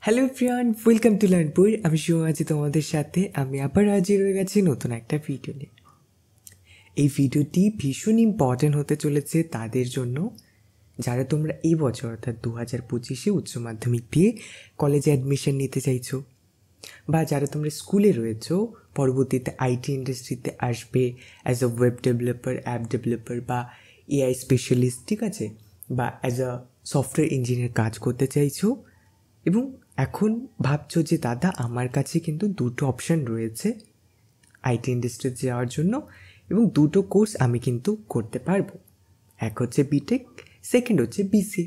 Hello everyone, welcome to Learnpur. আমি শুভ আছি তোমাদের সাথে। আমি আবার হাজির হয়ে গেছি নতুন একটা ভিডিও নিয়ে। এই ভিডিওটি ভীষণ ইম্পর্টেন্ট হতে চলেছে তাদের জন্য যারা তোমরা এই বছর অর্থাৎ 2025-এ উচ্চ মাধ্যমিক দিয়ে কলেজে অ্যাডমিশন নিতে চাইছো, বা যারা তোমরা স্কুলে রয়েছো, পরবর্তীতে আইটি ইন্ডাস্ট্রিতে আসবে as a web developer, app developer বা এআই স্পেশালিস্ট, ঠিক আছে, বা অ্যাজ আ সফটওয়্যার ইঞ্জিনিয়ার কাজ করতে চাইছো এবং এখন ভাবছো যে দাদা আমার কাছে কিন্তু দুটো অপশান রয়েছে আইটি ইন্ডাস্ট্রিতে যাওয়ার জন্য এবং দুটো কোর্স আমি কিন্তু করতে পারবো। এক হচ্ছে বিটেক, সেকেন্ড হচ্ছে বিসিএ।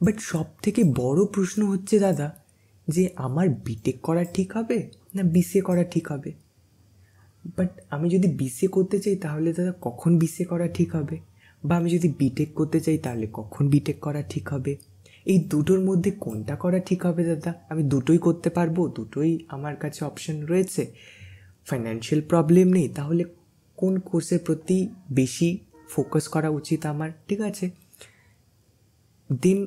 বাট সব থেকে বড় প্রশ্ন হচ্ছে দাদা যে আমার বিটেক করা ঠিক হবে না বিসিএ করা ঠিক হবে। বাট আমি যদি বিসিএ করতে চাই তাহলে দাদা কখন বিসিএ করা ঠিক হবে, বা আমি যদি বিটেক করতে চাই তাহলে কখন বিটেক করা ঠিক হবে। এই দুটোর মধ্যে কোনটা করা ঠিক হবে দাদা? আমি দুটোই করতে পারবো, দুটোই আমার কাছে অপশন রয়েছে, ফাইন্যান্সিয়াল প্রবলেম নেই, তাহলে কোন কোর্সের প্রতি বেশি ফোকাস করা উচিত আমার? ঠিক আছে, দেন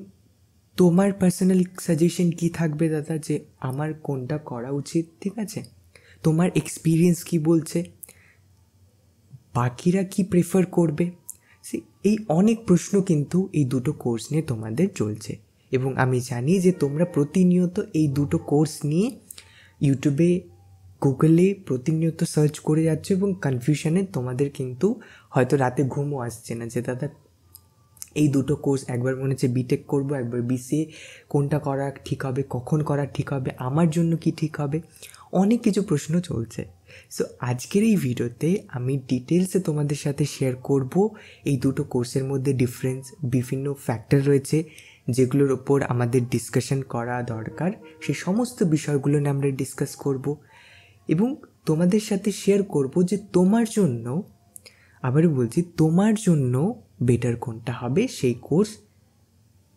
তোমার পার্সোনাল সাজেশন কী থাকবে দাদা যে আমার কোনটা করা উচিত? ঠিক আছে, তোমার এক্সপিরিয়েন্স কি বলছে, বাকিরা কি প্রেফার করবে? এই অনেক প্রশ্ন কিন্তু এই দুটো কোর্স নিয়ে তোমাদের চলছে এবং আমি জানি যে তোমরা প্রতিনিয়ত এই দুটো কোর্স নিয়ে ইউটিউবে, গুগলে প্রতিনিয়ত সার্চ করে যাচ্ছ এবং কনফিউশনে তোমাদের কিন্তু হয়তো রাতে ঘুমও আসছে না যে দাদা এই দুটো কোর্স, একবার মনে হচ্ছে বিটেক করবো, একবার বিসিএ, কোনটা করা ঠিক হবে, কখন করা ঠিক হবে, আমার জন্য কি ঠিক হবে, অনেক কিছু প্রশ্ন চলছে। সো আজকের এই ভিডিওতে আমি ডিটেলসে তোমাদের সাথে শেয়ার করব এই দুটো কোর্সের মধ্যে ডিফারেন্স, বিভিন্ন ফ্যাক্টর রয়েছে যেগুলোর ওপর আমাদের ডিসকাশন করা দরকার, সেই সমস্ত বিষয়গুলো নিয়ে আমরা ডিসকাস করব এবং তোমাদের সাথে শেয়ার করব যে তোমার জন্য, আবারও বলছি, তোমার জন্য বেটার কোনটা হবে, সেই কোর্স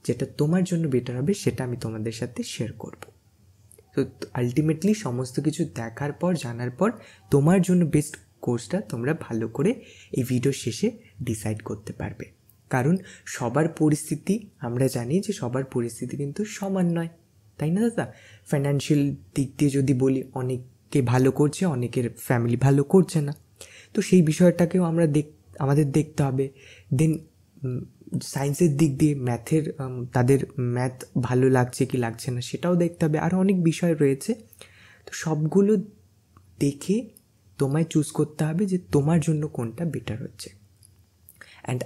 যেটা তোমার জন্য বেটার হবে সেটা আমি তোমাদের সাথে শেয়ার করব। তো আলটিমেটলি সমস্ত কিছু দেখার পর, জানার পর তোমার জন্য বেস্ট কোর্সটা তোমরা ভালো করে এই ভিডিও শেষে ডিসাইড করতে পারবে। কারণ সবার পরিস্থিতি, আমরা জানি যে সবার পরিস্থিতি কিন্তু সমান নয়, তাই না দাদা? ফাইন্যান্সিয়াল দিক দিয়ে যদি বলি, অনেকে ভালো করছে, অনেকের ফ্যামিলি ভালো করছে না, তো সেই বিষয়টাকেও আমাদের দেখতে হবে। দেন সায়েন্সের দিক দিয়ে ম্যাথের, তাদের ম্যাথ ভালো লাগছে কি লাগছে না সেটাও দেখতে হবে, আরও অনেক বিষয় রয়েছে। তো সবগুলো দেখে তোমায় চুজ করতে হবে যে তোমার জন্য কোনটা বেটার হচ্ছে। অ্যান্ড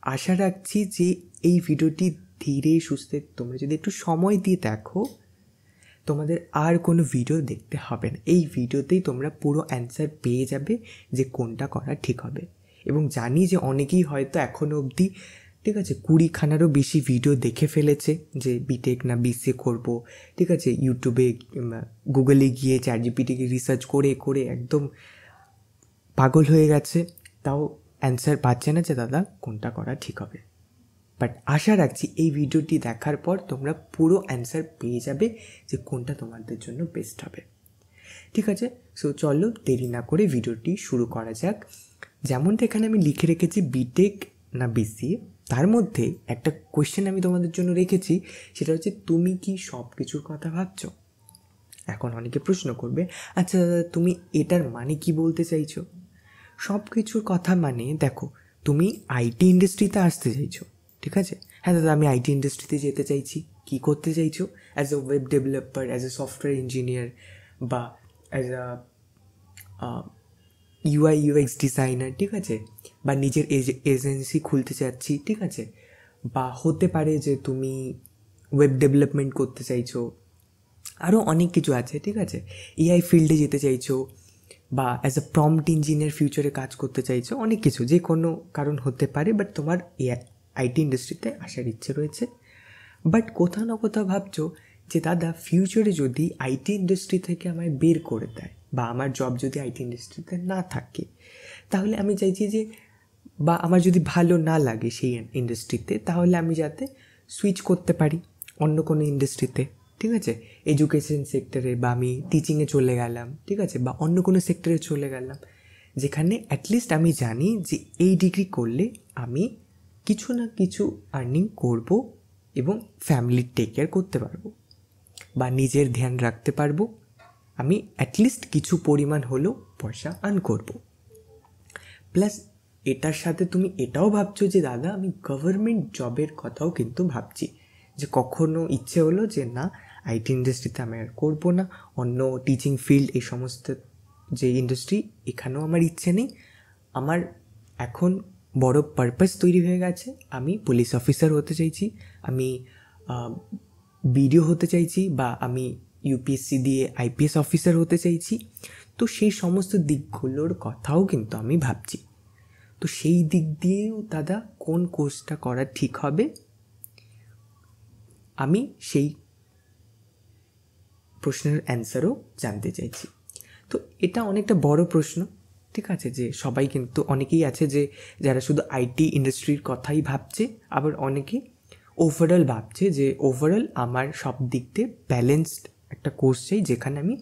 আশা রাখছি যে এই ভিডিওটি ধীরে সুস্থে তোমরা যদি একটু সময় দিয়ে দেখো, তোমাদের আর কোনো ভিডিও দেখতে হবে না, এই ভিডিওতেই তোমরা পুরো অ্যান্সার পেয়ে যাবে যে কোনটা করা ঠিক হবে। এবং জানি যে অনেকেই হয়তো এখনও অবধি, ঠিক আছে, 20খানারও বেশি ভিডিও দেখে ফেলেছে যে বিটেক না বিসিএ করব, ঠিক আছে, ইউটিউবে, গুগলে গিয়ে চ্যাটজিপিটিকে রিসার্চ করে করে একদম পাগল হয়ে গেছে, তাও অ্যান্সার পাচ্ছে না যে দাদা কোনটা করা ঠিক হবে। বাট আশা রাখছি এই ভিডিওটি দেখার পর তোমরা পুরো অ্যান্সার পেয়ে যাবে যে কোনটা তোমাদের জন্য বেস্ট হবে। ঠিক আছে, সো চলো দেরি না করে ভিডিওটি শুরু করা যাক। যেমনটা এখানে আমি লিখে রেখেছি বিটেক না বিসিএ, তার মধ্যে একটা কোয়েশ্চেন আমি তোমাদের জন্য রেখেছি, সেটা হচ্ছে তুমি কি সব কিছুর কথা ভাবছো? এখন অনেকে প্রশ্ন করবে, আচ্ছা দাদা তুমি এটার মানে কি বলতে চাইছো? সব কিছুর কথা মানে দেখো, তুমি আইটি ইন্ডাস্ট্রিতে আসতে চাইছো, ঠিক আছে, হ্যাঁ দাদা আমি আইটি ইন্ডাস্ট্রিতে যেতে চাইছি, কি করতে চাইছো? As a web developer, as a software engineer, বা as a UI UX designer, ঠিক আছে, বা নিজের এজেন্সি খুলতে চাচ্ছি, ঠিক আছে, বা হতে পারে যে তুমি ওয়েব ডেভেলপমেন্ট করতে চাইছো, আরও অনেক কিছু আছে, ঠিক আছে, এআই ফিল্ডে যেতে চাইছো, বা অ্যাজ এ প্রম্পট ইঞ্জিনিয়ার ফিউচারে কাজ করতে চাইছো, অনেক কিছু, যে কোনো কারণ হতে পারে। বাট তোমার আইটি ইন্ডাস্ট্রিতে আসার ইচ্ছে রয়েছে, বাট কোথাও না কোথাও ভাবছো যে দাদা ফিউচারে যদি আইটি ইন্ডাস্ট্রি থেকে আমায় বের করে দেয়, বা আমার জব যদি আইটি ইন্ডাস্ট্রিতে না থাকে, তাহলে আমি চাইছি যে, বা আমার যদি ভালো না লাগে সেই ইন্ডাস্ট্রিতে, তাহলে আমি যাতে সুইচ করতে পারি অন্য কোনো ইন্ডাস্ট্রিতে, ঠিক আছে, এডুকেশন সেক্টরে, বা আমি টিচিংয়ে চলে গেলাম, ঠিক আছে, বা অন্য কোনো সেক্টরে চলে গেলাম, যেখানে অ্যাটলিস্ট আমি জানি যে এই ডিগ্রি করলে আমি কিছু না কিছু আর্নিং করব এবং ফ্যামিলির টেক কেয়ার করতে পারবো। বা নিজের ধ্যান রাখতে পারবো, আমি অ্যাটলিস্ট কিছু পরিমাণ হলেও পয়সা আর্ন করবো। প্লাস এটার সাথে তুমি এটাও ভাবছো যে দাদা আমি গভর্নমেন্ট জবের কথাও কিন্তু ভাবছি, যে কখনো ইচ্ছে হলো যে না আইটি ইন্ডাস্ট্রিতে আমি আর করবো না, অন্য টিচিং ফিল্ড এই সমস্ত যে ইন্ডাস্ট্রি এখানেও আমার ইচ্ছে নেই, আমার এখন বড় পারপাস তৈরি হয়ে গেছে, আমি পুলিশ অফিসার হতে চাইছি, আমি বিডিও হতে চাইছি, বা আমি ইউপিএসসি দিয়ে আইপিএস অফিসার হতে চাইছি। তো সেই সমস্ত দিকগুলোর কথাও কিন্তু আমি ভাবছি। তো সেই দিক দিয়েও দাদা কোন কোর্সটা করা ঠিক হবে, আমি সেই প্রশ্নের অ্যান্সারও জানতে চাইছি। তো এটা অনেকটা বড় প্রশ্ন, ঠিক আছে, যে সবাই কিন্তু অনেকেই আছে যে যারা শুধু আইটি ইন্ডাস্ট্রির কথাই ভাবছে, আবার অনেকে ওভারঅল ভাবছে যে ওভারঅল আমার সব দিক দিয়ে ব্যালেন্সড একটা কোর্স চাই, যেখানে আমি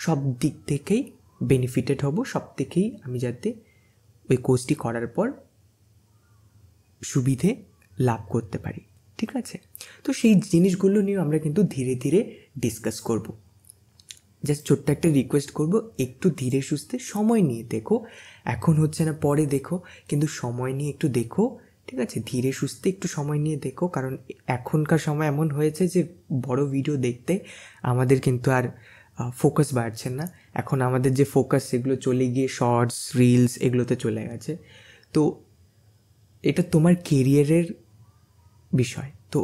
সব দিক থেকেই বেনিফিটেড হব, সব থেকেই আমি যাতে ওই কোর্সটি করার পর সুবিধে লাভ করতে পারি, ঠিক আছে। তো সেই জিনিসগুলো নিয়ে আমরা কিন্তু ধীরে ধীরে ডিসকাস করব। জাস্ট ছোট্ট একটা রিকোয়েস্ট করব, একটু ধীরে সুস্থে সময় নিয়ে দেখো, এখন হচ্ছে না পরে দেখো, কিন্তু সময় নিয়ে একটু দেখো, ঠিক আছে, ধীরে সুস্থে একটু সময় নিয়ে দেখো। কারণ এখনকার সময় এমন হয়েছে যে বড় ভিডিও দেখতে আমাদের কিন্তু আর ফোকাস বাড়ছে না, এখন আমাদের যে ফোকাস সেগুলো চলে গিয়ে শর্টস, রিলস এগুলোতে চলে গেছে। তো এটা তোমার কেরিয়ারের বিষয়, তো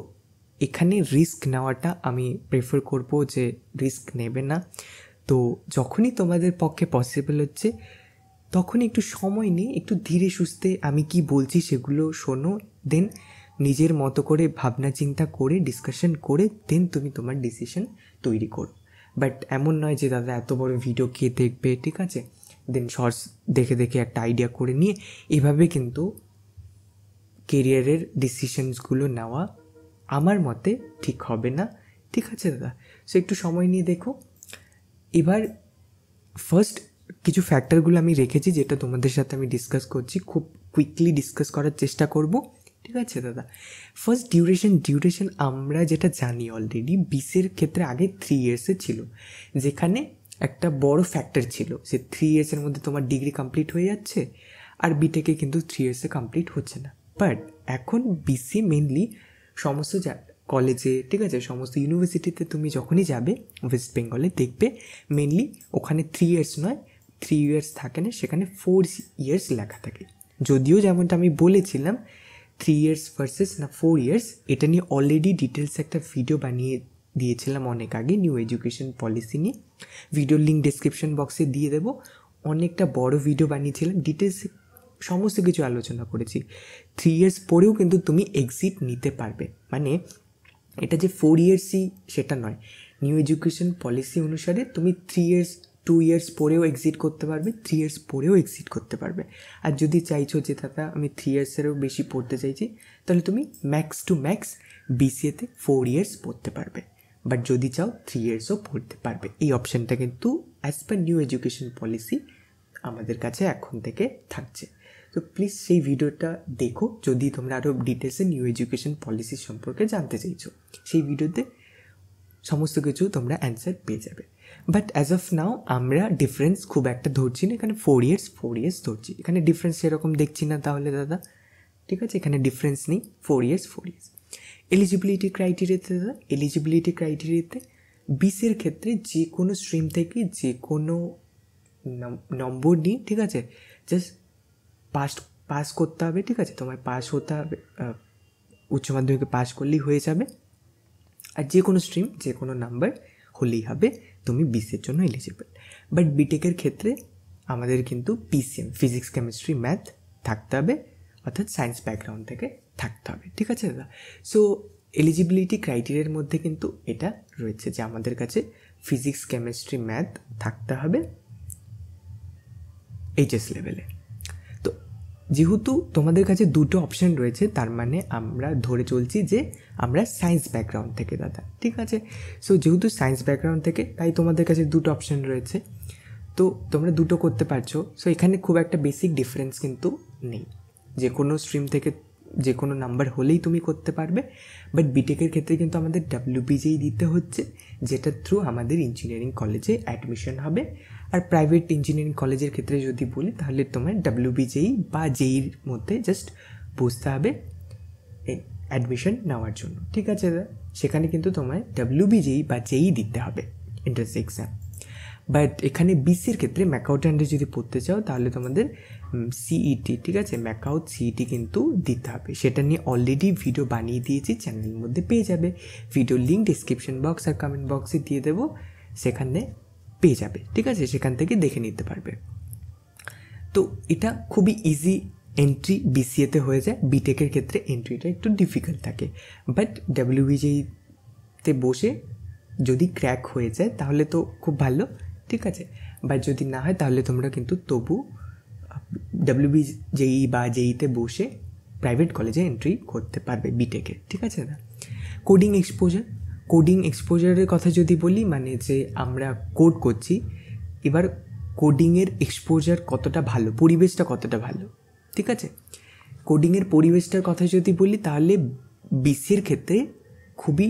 এখানে রিস্ক নেওয়াটা আমি প্রেফার করব যে রিস্ক নেবে না। তো যখনই তোমাদের পক্ষে পসিবল হচ্ছে তখনই একটু সময় নিয়ে একটু ধীরে সুস্থে আমি কি বলছি সেগুলো শোনো, দেন নিজের মতো করে ভাবনা চিন্তা করে ডিসকাশন করে দেন তুমি তোমার ডিসিশন তৈরি করো। বাট এমন নয় যে দাদা এত বড় ভিডিও কে দেখবে, ঠিক আছে, দেন শর্টস দেখে দেখে একটা আইডিয়া করে নিয়ে এভাবে কিন্তু কেরিয়ারের ডিসিশনসগুলো নেওয়া আমার মতে ঠিক হবে না, ঠিক আছে দাদা। সো একটু সময় নিয়ে দেখো। এবার ফার্স্ট কিছু ফ্যাক্টরগুলো আমি রেখেছি যেটা তোমাদের সাথে আমি ডিসকাস করছি, খুব কুইকলি ডিসকাস করার চেষ্টা করব, ঠিক আছে দাদা। ফার্স্ট ডিউরেশন আমরা যেটা জানি অলরেডি বিসের ক্ষেত্রে আগে 3 ইয়ার্সে ছিল, যেখানে একটা বড় ফ্যাক্টর ছিল যে 3 ইয়ার্সের মধ্যে তোমার ডিগ্রি কমপ্লিট হয়ে যাচ্ছে, আর বিটেকে কিন্তু 3 ইয়ার্সে কমপ্লিট হচ্ছে না। বাট এখন বিসি মেনলি সমস্ত কলেজে, ঠিক আছে, সমস্ত ইউনিভার্সিটিতে তুমি যখনই যাবে ওয়েস্ট বেঙ্গলে দেখবে মেনলি ওখানে 3 ইয়ার্স নয়, 3 ইয়ার্স থাকে না, সেখানে 4 ইয়ার্স লেখা থাকে। যদিও যেমনটা আমি বলেছিলাম 3 ইয়ার্স ভার্সেস না 4 ইয়ার্স, এটা নিয়ে অলরেডি ডিটেলস একটা ভিডিও বানিয়ে দিয়েছিলাম অনেক আগে নিউ এডুকেশন পলিসি নিয়ে, ভিডিওর লিঙ্ক ডেসক্রিপশন বক্সে দিয়ে দেবো। অনেকটা বড় ভিডিও বানিয়েছিলাম, ডিটেলসে সমস্ত কিছু আলোচনা করেছি। 3 ইয়ার্স পরেও কিন্তু তুমি এক্সিট নিতে পারবে, মানে এটা যে 4 ইয়ার্সই সেটা নয়, নিউ এডুকেশন পলিসি অনুসারে তুমি 3 ইয়ার্স 2 ইয়ার্স পরেও এক্সিট করতে পারবে, 3 ইয়ার্স পরেও এক্সিট করতে পারবে। আর যদি চাইছো যে দাদা আমি 3 ইয়ার্সেরও বেশি পড়তে চাইছি, তাহলে তুমি ম্যাক্স টু ম্যাক্স বিসিএতে 4 ইয়ার্স পড়তে পারবে, বাট যদি চাও 3 ইয়ার্সও পড়তে পারবে। এই অপশানটা কিন্তু as per new education policy আমাদের কাছে এখন থেকে থাকছে। তো প্লিজ সেই ভিডিওটা দেখো যদি তোমরা আরও ডিটেলসে নিউ এডুকেশন পলিসি সম্পর্কে জানতে চাইছো, সেই ভিডিওতে সমস্ত কিছু তোমরা অ্যান্সার পেয়ে যাবে। বাট অ্যাজ অফ নাও আমরা ডিফারেন্স খুব একটা ধরছি না, এখানে 4 ইয়ার্স ধরছি, এখানে ডিফারেন্স সেরকম দেখছি না তাহলে দাদা, ঠিক আছে, এখানে ডিফারেন্স নেই, 4 ইয়ার্স। এলিজিবিলিটি ক্রাইটেরিয়াতে বিসের ক্ষেত্রে যে কোনো স্ট্রিম থেকে যে কোনো নম্বর নিয়ে, ঠিক আছে, জাস্ট পাস করতে হবে, ঠিক আছে, তোমায় পাস হতে হবে, উচ্চ মাধ্যমিকে পাস করলেই হয়ে যাবে, আর যে কোনো স্ট্রিম যে কোনো নাম্বার হলেই হবে, তুমি বিসির জন্য এলিজিবল। বাট বিটেকের ক্ষেত্রে আমাদের কিন্তু পিসিএম ফিজিক্স কেমিস্ট্রি ম্যাথ থাকতে হবে, অর্থাৎ সায়েন্স ব্যাকগ্রাউন্ড থেকে থাকতে হবে, ঠিক আছে দাদা। সো এলিজিবিলিটি ক্রাইটেরিয়ার মধ্যে কিন্তু এটা রয়েছে যে আমাদের কাছে ফিজিক্স কেমিস্ট্রি ম্যাথ থাকতে হবে এইচএস লেভেলে। তো যেহেতু তোমাদের কাছে দুটো অপশান রয়েছে, তার মানে আমরা ধরে চলছি যে আমরা সায়েন্স ব্যাকগ্রাউন্ড থেকে দাদা, ঠিক আছে। সো যেহেতু সায়েন্স ব্যাকগ্রাউন্ড থেকে, তাই তোমাদের কাছে দুটো অপশান রয়েছে, তো তোমরা দুটো করতে পারছো। সো এখানে খুব একটা বেসিক ডিফারেন্স কিন্তু নেই, যে কোনো স্ট্রিম থেকে যে কোনো নাম্বার হলেই তুমি করতে পারবে। বাট বিটেকের ক্ষেত্রে কিন্তু আমাদের WBJEE দিতে হচ্ছে, যেটা থ্রু আমাদের ইঞ্জিনিয়ারিং কলেজে অ্যাডমিশন হবে। আর প্রাইভেট ইঞ্জিনিয়ারিং কলেজের ক্ষেত্রে যদি বলি তাহলে তোমার WBJEE বা JEEর মধ্যে জাস্ট বসতে হবে অ্যাডমিশন নেওয়ার জন্য, ঠিক আছে দাদা? সেখানে কিন্তু তোমায় WBJEE বা JEE দিতে হবে এন্ট্রান্স এক্সাম। বাট এখানে BCEর ক্ষেত্রে ম্যাকাউট আন্ডারে যদি পড়তে চাও তাহলে তোমাদের CET, ঠিক আছে, ম্যাকাউট CET কিন্তু দিতে হবে। সেটা নিয়ে অলরেডি ভিডিও বানিয়ে দিয়েছি, চ্যানেলের মধ্যে পেয়ে যাবে। ভিডিও লিঙ্ক ডিসক্রিপশন বক্স আর কমেন্ট বক্সে দিয়ে দেবো, সেখানে পেয়ে যাবে, ঠিক আছে? সেখান থেকে দেখে নিতে পারবে। তো এটা খুবই ইজি এন্ট্রি BCAতে হয়ে যায়। বিটেকের ক্ষেত্রে এন্ট্রিটা একটু ডিফিকাল্ট থাকে, বাট WBJEE-তে বসে যদি ক্র্যাক হয়ে যায় তাহলে তো খুব ভালো, ঠিক আছে? বাট যদি না হয় তাহলে তোমরা কিন্তু তবু WBJEE বা JEE-তে বসে প্রাইভেট কলেজে এন্ট্রি করতে পারবে বিটেকে, ঠিক আছে না? কোডিং এক্সপোজারের কথা যদি বলি, মানে যে আমরা কোড করছি, এবার কোডিংয়ের এক্সপোজার কতটা ভালো, পরিবেশটা কতটা ভালো, ঠিক আছে? কোডিংয়ের পরিবেশটার কথা যদি বলি তাহলে BCEর ক্ষেত্রে খুবই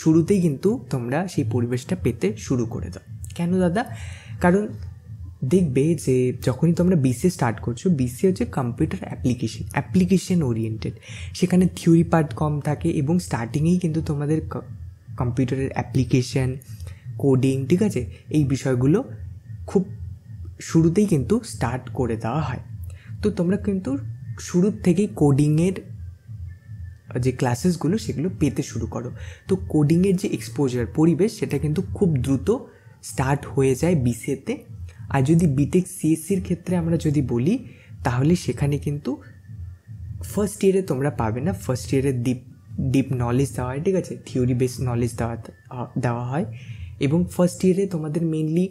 শুরুতেই কিন্তু তোমরা সেই পরিবেশটা পেতে শুরু করে দাও। কেন দাদা? দেখবে যে যখনই তোমরা BCA স্টার্ট করছো, BCA হচ্ছে কম্পিউটার অ্যাপ্লিকেশন ওরিয়েন্টেড। সেখানে থিওরি পার্ট কম থাকে এবং স্টার্টিংয়েই কিন্তু তোমাদের কম্পিউটারের অ্যাপ্লিকেশন, কোডিং, ঠিক আছে, এই বিষয়গুলো খুব শুরুতেই কিন্তু স্টার্ট করে দেওয়া হয়। তো তোমরা কিন্তু শুরুর থেকেই কোডিংয়ের যে ক্লাসেসগুলো সেগুলো পেতে শুরু করো। তো কোডিংয়ের যে এক্সপোজার পরিবেশ সেটা কিন্তু খুব দ্রুত স্টার্ট হয়ে যায় BCAতে। আর যদি বিটেক CSCর ক্ষেত্রে আমরা যদি বলি তাহলে সেখানে কিন্তু ফার্স্ট ইয়ারে তোমরা পাবে না। ফার্স্ট ইয়ারে ডিপ নলেজ দেওয়া হয়, ঠিক আছে, থিওরি বেস নলেজ দেওয়া হয় এবং ফার্স্ট ইয়ারে তোমাদের মেনলি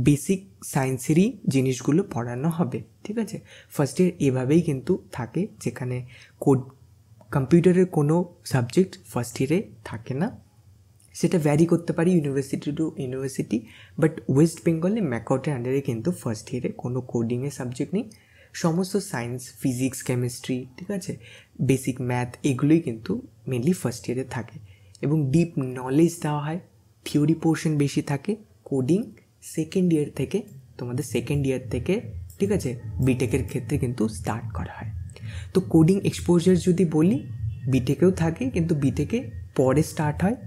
বেসিক সায়েন্সেরই জিনিসগুলো পড়ানো হবে, ঠিক আছে? ফার্স্ট ইয়ার এভাবেই কিন্তু থাকে, যেখানে কম্পিউটারের কোনো সাবজেক্ট ফার্স্ট ইয়ারে থাকে না। সেটা ভ্যারি করতে পারি university two university, but West বেঙ্গলে ম্যাকাউটের আন্ডারে কিন্তু ফার্স্ট ইয়ারে কোনো কোডিংয়ের সাবজেক্ট নেই। সমস্ত সায়েন্স, ফিজিক্স, কেমিস্ট্রি, ঠিক আছে, বেসিক ম্যাথ, এগুলোই কিন্তু মেনলি ফার্স্ট ইয়ারে থাকে এবং ডিপ নলেজ দেওয়া হয়, থিওরি পোর্শন বেশি থাকে। কোডিং সেকেন্ড ইয়ার থেকে, ঠিক আছে, বিটেকের ক্ষেত্রে কিন্তু স্টার্ট করা হয়। তো কোডিং এক্সপোজার যদি বলি বিটেকেও থাকে, কিন্তু বিটেকে পরে স্টার্ট হয়,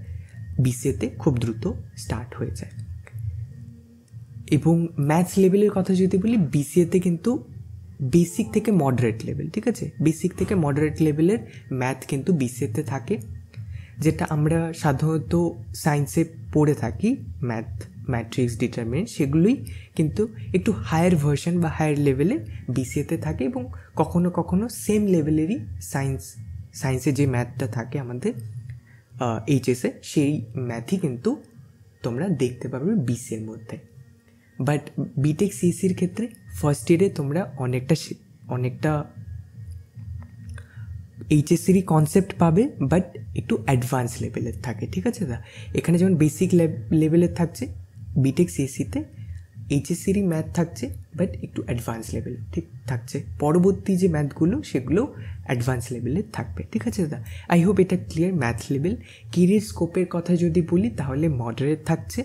BCAতে খুব দ্রুত স্টার্ট হয়ে যায়। এবং ম্যাথস লেভেলের কথা যদি বলি BCAতে কিন্তু বেসিক থেকে মডারেট লেভেল, ঠিক আছে, বেসিক থেকে মডারেট লেভেলের ম্যাথ কিন্তু BCAতে থাকে, যেটা আমরা সাধারণত সায়েন্সে পড়ে থাকি, ম্যাট্রিক্স, ডিটারমিনেন্ট, সেগুলোই কিন্তু একটু হায়ার ভার্সন বা হায়ার লেভেলে BCAতে থাকে। এবং কখনো কখনো সেম লেভেলেরই সায়েন্সে যে ম্যাথটা থাকে আমাদের HSে, সেই ম্যাথই কিন্তু তোমরা দেখতে পাবে BCAর মধ্যে। বাট বিটেক CSCর ক্ষেত্রে ফার্স্ট ইয়ারে তোমরা অনেকটা HSCরই কনসেপ্ট পাবে, বাট একটু অ্যাডভান্স লেভেলের থাকে, ঠিক আছে দা? এখানে যেমন বেসিক লেভেলের থাকছে, বিটেক CSCতে HSCরই ম্যাথ থাকছে, বাট একটু অ্যাডভান্স লেভেল ঠিক থাকছে। পরবর্তী যে ম্যাথগুলো সেগুলো অ্যাডভান্স লেভেলের থাকবে, ঠিক আছে দাদা? আই হোপ এটা ক্লিয়ার ম্যাথ লেভেল। কেরিয়ার স্কোপের কথা যদি বলি তাহলে মডারেট থাকছে,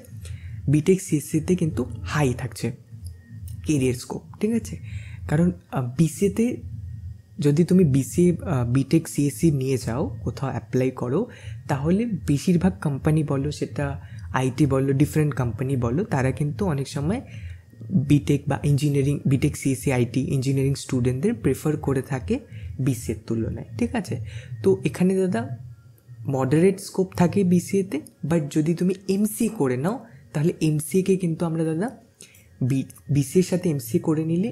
বিটেক CSCতে কিন্তু হাই থাকছে কেরিয়ার স্কোপ, ঠিক আছে? কারণ BCAতে যদি তুমি বিটেক CSC নিয়ে যাও, কোথাও অ্যাপ্লাই করো, তাহলে বেশিরভাগ কোম্পানি বলো, সেটা IT বলো, ডিফারেন্ট কোম্পানি বলো, তারা কিন্তু অনেক সময় বিটেক বা বিটেক CSC IT ইঞ্জিনিয়ারিং স্টুডেন্টদের প্রেফার করে থাকে BCAর তুলনায়, ঠিক আছে? তো এখানে দাদা মডারেট স্কোপ থাকে BCAতে, বাট যদি তুমি MCA করে নাও তাহলে MCAকে কিন্তু আমরা দাদা BCAর সাথে MCA করে নিলে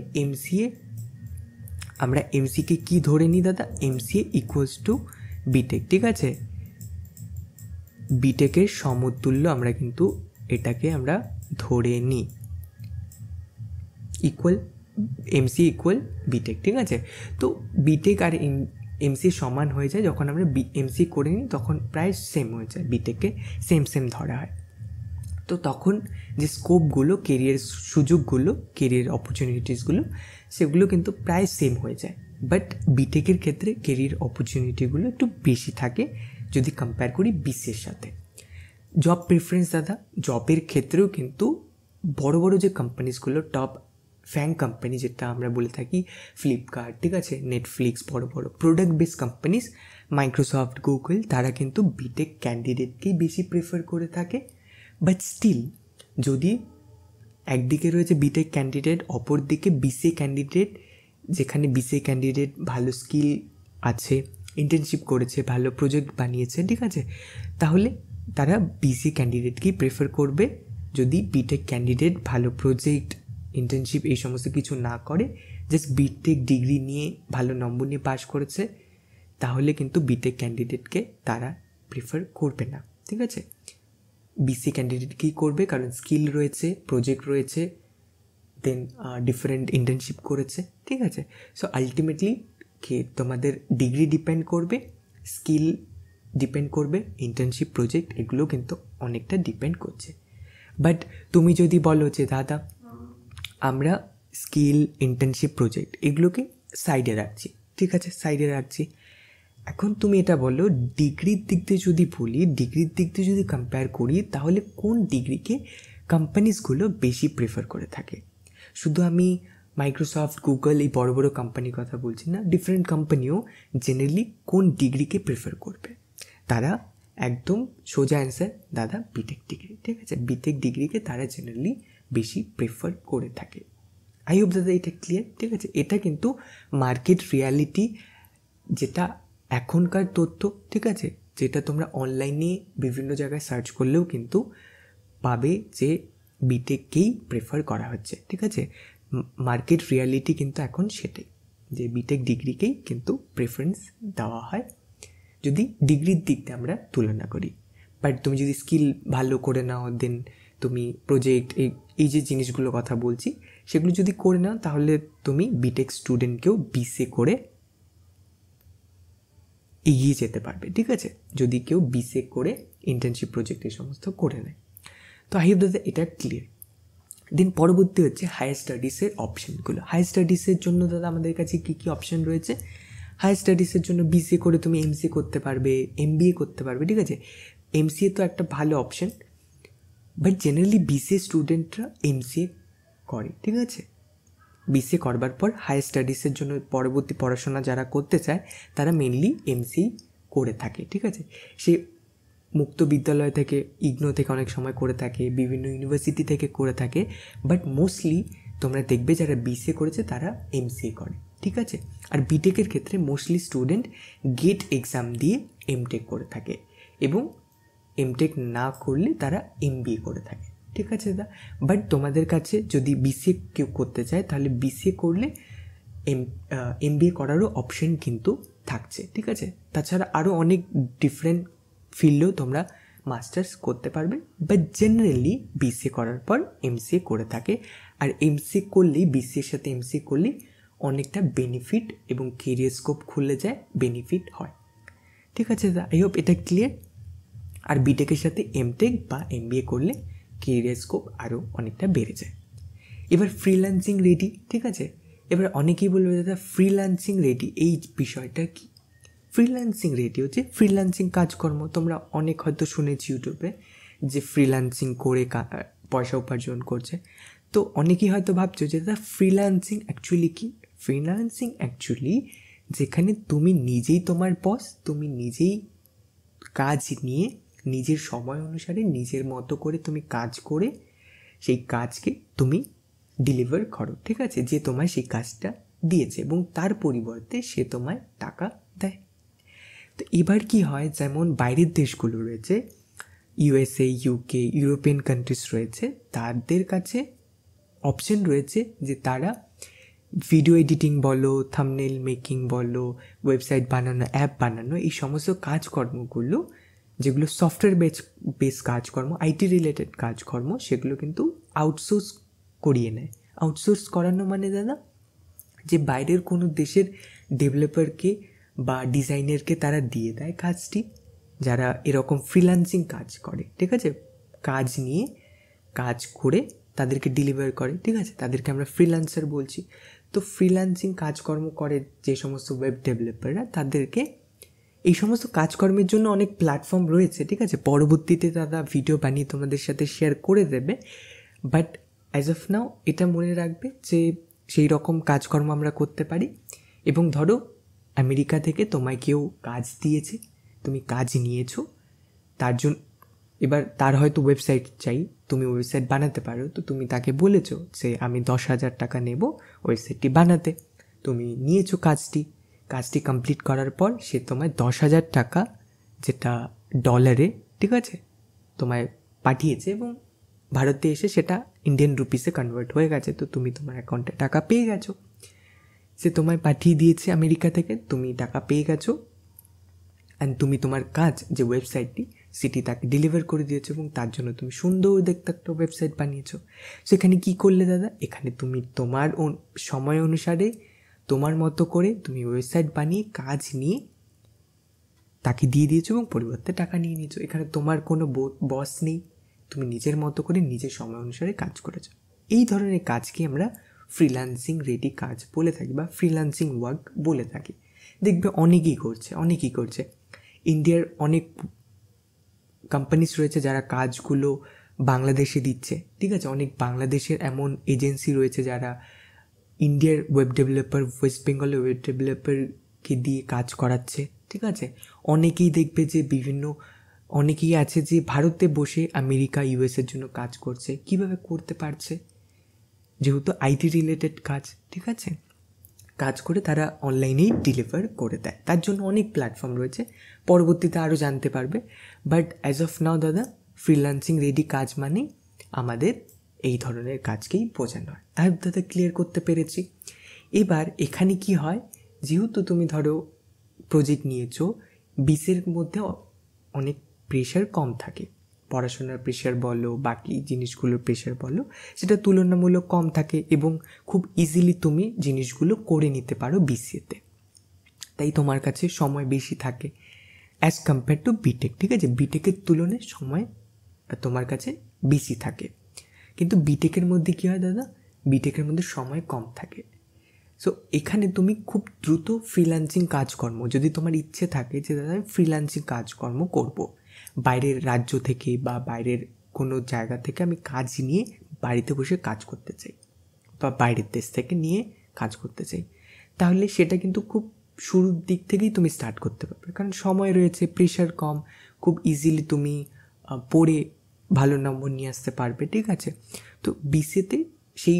আমরা MCAকে কি ধরে নিই দাদা? MCA ইকুয়ালস টু বিটেক, ঠিক আছে? বিটেকের সমতুল্য আমরা কিন্তু এটাকে আমরা ধরে নিই, MCA ইকুয়াল বিটেক, ঠিক আছে? তো বিটেক আর MCA সমান হয়ে যায়। যখন আমরা MCA করে নিই তখন প্রায় সেম হয়ে যায়, বিটেককে সেম ধরা হয়। তো তখন যে স্কোপগুলো, কেরিয়ার সুযোগগুলো, কেরিয়ার অপরচুনিটিসগুলো, সেগুলো কিন্তু প্রায় সেম হয়ে যায়। বাট বিটেকের ক্ষেত্রে কেরিয়ার অপরচুনিটিগুলো একটু বেশি থাকে যদি কম্পেয়ার করি বিসিএর সাথে। জব প্রিফারেন্স দাদা, জবের ক্ষেত্রেও কিন্তু বড় বড় যে কোম্পানিসগুলো, টপ ফ্যাং কোম্পানি যেটা আমরা বলে থাকি, ফ্লিপকার্ট, ঠিক আছে, নেটফ্লিক্স, বড় বড় product base companies, Microsoft, Google, তারা কিন্তু বিটেক ক্যান্ডিডেটকেই বেশি প্রেফার করে থাকে। বাট স্টিল যদি একদিকে রয়েছে বিটেক ক্যান্ডিডেট, অপর দিকে বিসিএ ক্যান্ডিডেট, যেখানে বিসিএ ক্যান্ডিডেট ভালো স্কিল আছে, ইন্টার্নশিপ করেছে, ভালো প্রজেক্ট বানিয়েছে, ঠিক আছে, তাহলে তারা বিসিএ ক্যান্ডিডেটকেই প্রেফার করবে। যদি বিটেক ক্যান্ডিডেট ভালো প্রজেক্ট, ইন্টার্নশিপ এই সমস্ত কিছু না করে, জাস্ট বিটেক ডিগ্রি নিয়ে ভালো নম্বর নিয়ে পাশ করেছে, তাহলে কিন্তু বিটেক ক্যান্ডিডেটকে তারা প্রেফার করবে না, ঠিক আছে। বিসি ক্যান্ডিডেট কী করবে, কারণ স্কিল রয়েছে, প্রজেক্ট রয়েছে, দেন ডিফারেন্ট ইন্টার্নশিপ করেছে, ঠিক আছে। সো আলটিমেটলি তোমাদের ডিগ্রি ডিপেন্ড করবে, স্কিল ডিপেন্ড করবে, ইন্টার্নশিপ, প্রজেক্ট, এগুলো কিন্তু অনেকটা ডিপেন্ড করছে। বাট তুমি যদি বলো যে দাদা আমরা স্কিল, ইন্টার্নশিপ, প্রজেক্ট এগুলোকে সাইডে রাখছি, ঠিক আছে, সাইডে রাখছি, এখন তুমি এটা বলো ডিগ্রির দিক দিয়ে যদি বলি, ডিগ্রির দিক দিয়ে যদি কম্পেয়ার করি, তাহলে কোন ডিগ্রিকে কোম্পানিসগুলো বেশি প্রেফার করে থাকে? শুধু আমি মাইক্রোসফট, গুগল এই বড় বড় কোম্পানির কথা বলছি না, ডিফারেন্ট কোম্পানিও জেনারেলি কোন ডিগ্রিকে প্রেফার করবে? তারা একদম সোজা অ্যান্সার দাদা বিটেক ডিগ্রি, ঠিক আছে, বিটেক ডিগ্রিকে তারা জেনারেলি বেশি প্রেফার করে থাকে। আই হোপ দাদা এটা ক্লিয়ার, ঠিক আছে। এটা কিন্তু মার্কেট রিয়ালিটি, যেটা এখনকার তথ্য, ঠিক আছে, যেটা তোমরা অনলাইনে বিভিন্ন জায়গায় সার্চ করলেও কিন্তু পাবে যে বিটেককেই প্রেফার করা হচ্ছে, ঠিক আছে। মার্কেট রিয়ালিটি কিন্তু এখন সেটাই, যে বিটেক ডিগ্রিকেই কিন্তু প্রেফারেন্স দেওয়া হয় যদি ডিগ্রির দিক দিয়ে আমরা তুলনা করি। বাট তুমি যদি স্কিল ভালো করে নাও, দেন তুমি প্রজেক্ট, এই যে জিনিসগুলো কথা বলছি, সেগুলো যদি করে নাও, তাহলে তুমি বিটেক স্টুডেন্টকেও বিসিএ করে এগিয়ে যেতে পারবে, ঠিক আছে, যদি কেউ বিসিএ করে ইন্টার্নশিপ, প্রজেক্ট এই সমস্ত করে নেয়। তো আই হোপ দাদা এটা ক্লিয়ার। দেন পরবর্তী হচ্ছে হায়ার স্টাডিজের অপশানগুলো। হায়ার স্টাডিজের জন্য দাদা আমাদের কাছে কী কী অপশান রয়েছে? হায়ার স্টাডিজের জন্য বিসিএ করে তুমি এমসিএ করতে পারবে, এমবিএ করতে পারবে, ঠিক আছে। এমসিএ তো একটা ভালো অপশান, বাট জেনারেলি বিসিএ স্টুডেন্টরা এমসিএ করে, ঠিক আছে। বিসিএ করবার পর হায়ার স্টাডিজের জন্য পরবর্তী পড়াশোনা যারা করতে চায়, তারা মেনলি এমসিএ করে থাকে, ঠিক আছে। সে মুক্ত বিদ্যালয় থেকে, ইগনো থেকে অনেক সময় করে থাকে, বিভিন্ন ইউনিভার্সিটি থেকে করে থাকে, বাট মোস্টলি তোমরা দেখবে যারা বিসিএ করেছে তারা এমসিএ করে, ঠিক আছে। আর বিটেকের ক্ষেত্রে মোস্টলি স্টুডেন্ট গেট এক্সাম দিয়ে এমটেক করে থাকে, এবং এমটেক না করলে তারা এমবিএ করে থাকে, ঠিক আছে দাদা। বাট তোমাদের কাছে যদি বিসিএ কেউ করতে চায়, তাহলে বিসিএ করলে এমবিএ করারও অপশন কিন্তু থাকছে, ঠিক আছে। তাছাড়া আরও অনেক ডিফারেন্ট ফিল্ডেও তোমরা মাস্টার্স করতে পারবে, বাট জেনারেলি বিসিএ করার পর এমসিএ করে থাকে। আর এমসিএ করলেই, বিসিএর সাথে এমসিএ করলেই অনেকটা বেনিফিট এবং কেরিয়ার স্কোপ খুলে যায়, বেনিফিট হয়, ঠিক আছে দাদা। আই হোপ এটা ক্লিয়ার। আর বিটেকের সাথে এমটেক বা এমবিএ করলে কেরিয়ার স্কোপ আরও অনেকটা বেড়ে যায়। এবার ফ্রিল্যান্সিং রেডি, ঠিক আছে। এবার অনেকেই বলবে দাদা ফ্রিল্যান্সিং রেডি এই বিষয়টা কি? ফ্রিল্যান্সিং রেডি হচ্ছে ফ্রিল্যান্সিং কাজকর্ম। তোমরা অনেক হয়তো শুনেছি ইউটিউবে যে ফ্রিল্যান্সিং করে পয়সা উপার্জন করছে। তো অনেকেই হয়তো ভাবছো যে দাদা ফ্রিল্যান্সিং অ্যাকচুয়ালি কি? ফ্রিল্যান্সিং অ্যাকচুয়ালি যেখানে তুমি নিজেই তোমার বস, তুমি নিজেই কাজ নিয়ে নিজের সময় অনুসারে নিজের মতো করে তুমি কাজ করে সেই কাজকে তুমি ডেলিভার করো, ঠিক আছে, যে তোমায় সেই কাজটা দিয়েছে, এবং তার পরিবর্তে সে তোমায় টাকা দেয়। তো এবার কি হয়, যেমন বাইরের দেশগুলো রয়েছে, ইউএসএ, ইউকে, ইউরোপিয়ান কান্ট্রিজ রয়েছে, তাদের কাছে অপশন রয়েছে যে তারা ভিডিও এডিটিং বলো, থাম্বনেল মেকিং বলো, ওয়েবসাইট বানানো, অ্যাপ বানানো, এই সমস্ত কাজকর্মগুলো যেগুলো সফটওয়্যার বেস কাজকর্ম, আইটি রিলেটেড কাজকর্ম, সেগুলো কিন্তু আউটসোর্স করিয়ে নেয়। আউটসোর্স করানো মানে দাদা যে বাইরের কোনো দেশের ডেভেলপারকে বা ডিজাইনারকে তারা দিয়ে দেয় কাজটি, যারা এরকম ফ্রিল্যান্সিং কাজ করে, ঠিক আছে, কাজ নিয়ে কাজ করে তাদেরকে ডেলিভার করে, ঠিক আছে, তাদেরকে আমরা ফ্রিল্যান্সার বলছি। তো ফ্রিল্যান্সিং কাজকর্ম করে যে সমস্ত ওয়েব ডেভেলপাররা, তাদেরকে এই সমস্ত কাজকর্মের জন্য অনেক প্ল্যাটফর্ম রয়েছে, ঠিক আছে, পরবর্তীতে তারা ভিডিও বানিয়ে তোমাদের সাথে শেয়ার করে দেবে। বাট অ্যাজ অফ নাও এটা মনে রাখবে যে সেই রকম কাজকর্ম আমরা করতে পারি। এবং ধরো আমেরিকা থেকে তোমায় কেউ কাজ দিয়েছে, তুমি কাজ নিয়েছো, তার জন্য এবার তার হয়তো ওয়েবসাইট চাই, তুমি ওয়েবসাইট বানাতে পারো, তো তুমি তাকে বলেছো যে আমি 10,000 টাকা নেব ওয়েবসাইটটি বানাতে। তুমি নিয়েছো কাজটি কমপ্লিট করার পর সে তোমায় 10,000 টাকা, যেটা ডলারে, ঠিক আছে, তোমায় পাঠিয়েছে এবং ভারতে এসে সেটা ইন্ডিয়ান রুপিসে কনভার্ট হয়ে গেছে। তো তুমি তোমার অ্যাকাউন্টে টাকা পেয়ে গেছো, সে তোমায় পাঠিয়ে দিয়েছে আমেরিকা থেকে, তুমি টাকা পেয়ে গেছো। অ্যান্ড তুমি তোমার কাজ যে ওয়েবসাইটটি সেটি তাকে ডেলিভার করে দিয়েছো এবং তার জন্য তুমি সুন্দর দেখতে একটা ওয়েবসাইট বানিয়েছো। সেখানে কি করলে দাদা, এখানে তুমি তোমার সময় অনুসারে তোমার মতো করে তুমি ওয়েবসাইট বানিয়ে কাজ নিয়ে তাকে দিয়ে দিয়েছো এবং পরিবর্তে টাকা নিয়ে নিয়েছো। এখানে তোমার কোনো বস নেই, তুমি নিজের মতো করে নিজের সময় অনুসারে কাজ করেছো। এই ধরনের কাজকে আমরা ফ্রিল্যান্সিং রেডি কাজ বলে থাকি বা ফ্রিল্যান্সিং ওয়ার্ক বলে থাকি। দেখবে অনেকেই করছে। ইন্ডিয়ার অনেক কোম্পানিজ রয়েছে যারা কাজগুলো বাংলাদেশে দিচ্ছে, ঠিক আছে, অনেক বাংলাদেশের এমন এজেন্সি রয়েছে যারা ইন্ডিয়ার ওয়েব ডেভেলপার, ওয়েস্ট বেঙ্গলের ওয়েব ডেভেলপারকে দিয়ে কাজ করাচ্ছে, ঠিক আছে। অনেকেই দেখবে যে অনেকেই আছে যে ভারতে বসে আমেরিকা, ইউএসের জন্য কাজ করছে। কিভাবে করতে পারছে, যেহেতু আইটি রিলেটেড কাজ, ঠিক আছে, কাজ করে তারা অনলাইনেই ডেলিভার করে দেয়। তার জন্য অনেক প্ল্যাটফর্ম রয়েছে, পরবর্তীতে আরও জানতে পারবে। বাট অ্যাজ অফ নাও দাদা, ফ্রিল্যান্সিং রেডি কাজ মানে আমাদের এই ধরনের কাজকেই বোঝানো হয়। আই দাদা ক্লিয়ার করতে পেরেছি। এবার এখানে কি হয়, যেহেতু তুমি ধরো প্রজেক্ট নিয়েছো, বিসের মধ্যে অনেক প্রেশার কম থাকে, পড়াশোনার প্রেশার বলো, বাকি জিনিসগুলোর প্রেশার বলো, সেটা তুলনামূলক কম থাকে এবং খুব ইজিলি তুমি জিনিসগুলো করে নিতে পারো বিসিএতে। তাই তোমার কাছে সময় বেশি থাকে অ্যাজ কম্পেয়ার টু বিটেক, ঠিক আছে। বিটেকের তুলনায় সময় তোমার কাছে বেশি থাকে, কিন্তু বিটেকের মধ্যে কী হয় দাদা, বিটেকের মধ্যে সময় কম থাকে। সো এখানে তুমি খুব দ্রুত ফ্রিল্যান্সিং কাজকর্ম, যদি তোমার ইচ্ছে থাকে যে দাদা আমি ফ্রিল্যান্সিং কাজকর্ম করব, বাইরের রাজ্য থেকে বা বাইরের কোনো জায়গা থেকে আমি কাজ নিয়ে বাড়িতে বসে কাজ করতে চাই বা বাইরের দেশ থেকে নিয়ে কাজ করতে চাই, তাহলে সেটা কিন্তু খুব শুরুর দিক থেকেই তুমি স্টার্ট করতে পারবে, কারণ সময় রয়েছে, প্রেশার কম, খুব ইজিলি তুমি পড়ে ভালো নম্বর নিয়ে আসতে পারবে, ঠিক আছে। তো বিসিএতে সেই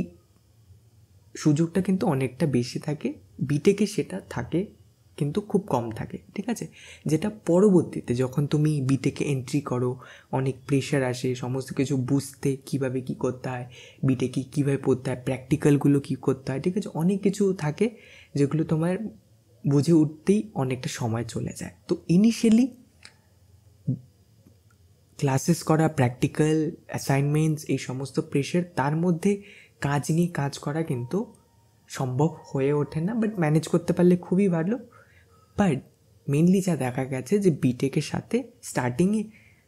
সুযোগটা কিন্তু অনেকটা বেশি থাকে, বিটেকে সেটা থাকে কিন্তু খুব কম থাকে, ঠিক আছে। যেটা পরবর্তীতে যখন তুমি বিটেকে এন্ট্রি করো, অনেক প্রেশার আসে সমস্ত কিছু বুঝতে, কীভাবে কী করতে হয়, বিটেকে কীভাবে পড়তে হয়, প্র্যাকটিক্যালগুলো কী করতে হয়, ঠিক আছে, অনেক কিছু থাকে যেগুলো তোমার বুঝে উঠতেই অনেকটা সময় চলে যায়। তো ইনিশিয়ালি ক্লাসেস করা, প্র্যাকটিক্যাল অ্যাসাইনমেন্টস, এই সমস্ত প্রেশার, তার মধ্যে কাজ নিয়ে কাজ করা কিন্তু সম্ভব হয়ে ওঠে না, বাট ম্যানেজ করতে পারলে খুবই ভালো। বাট মেনলি যা দেখা গেছে যে বিটেকের সাথে স্টার্টিংয়ে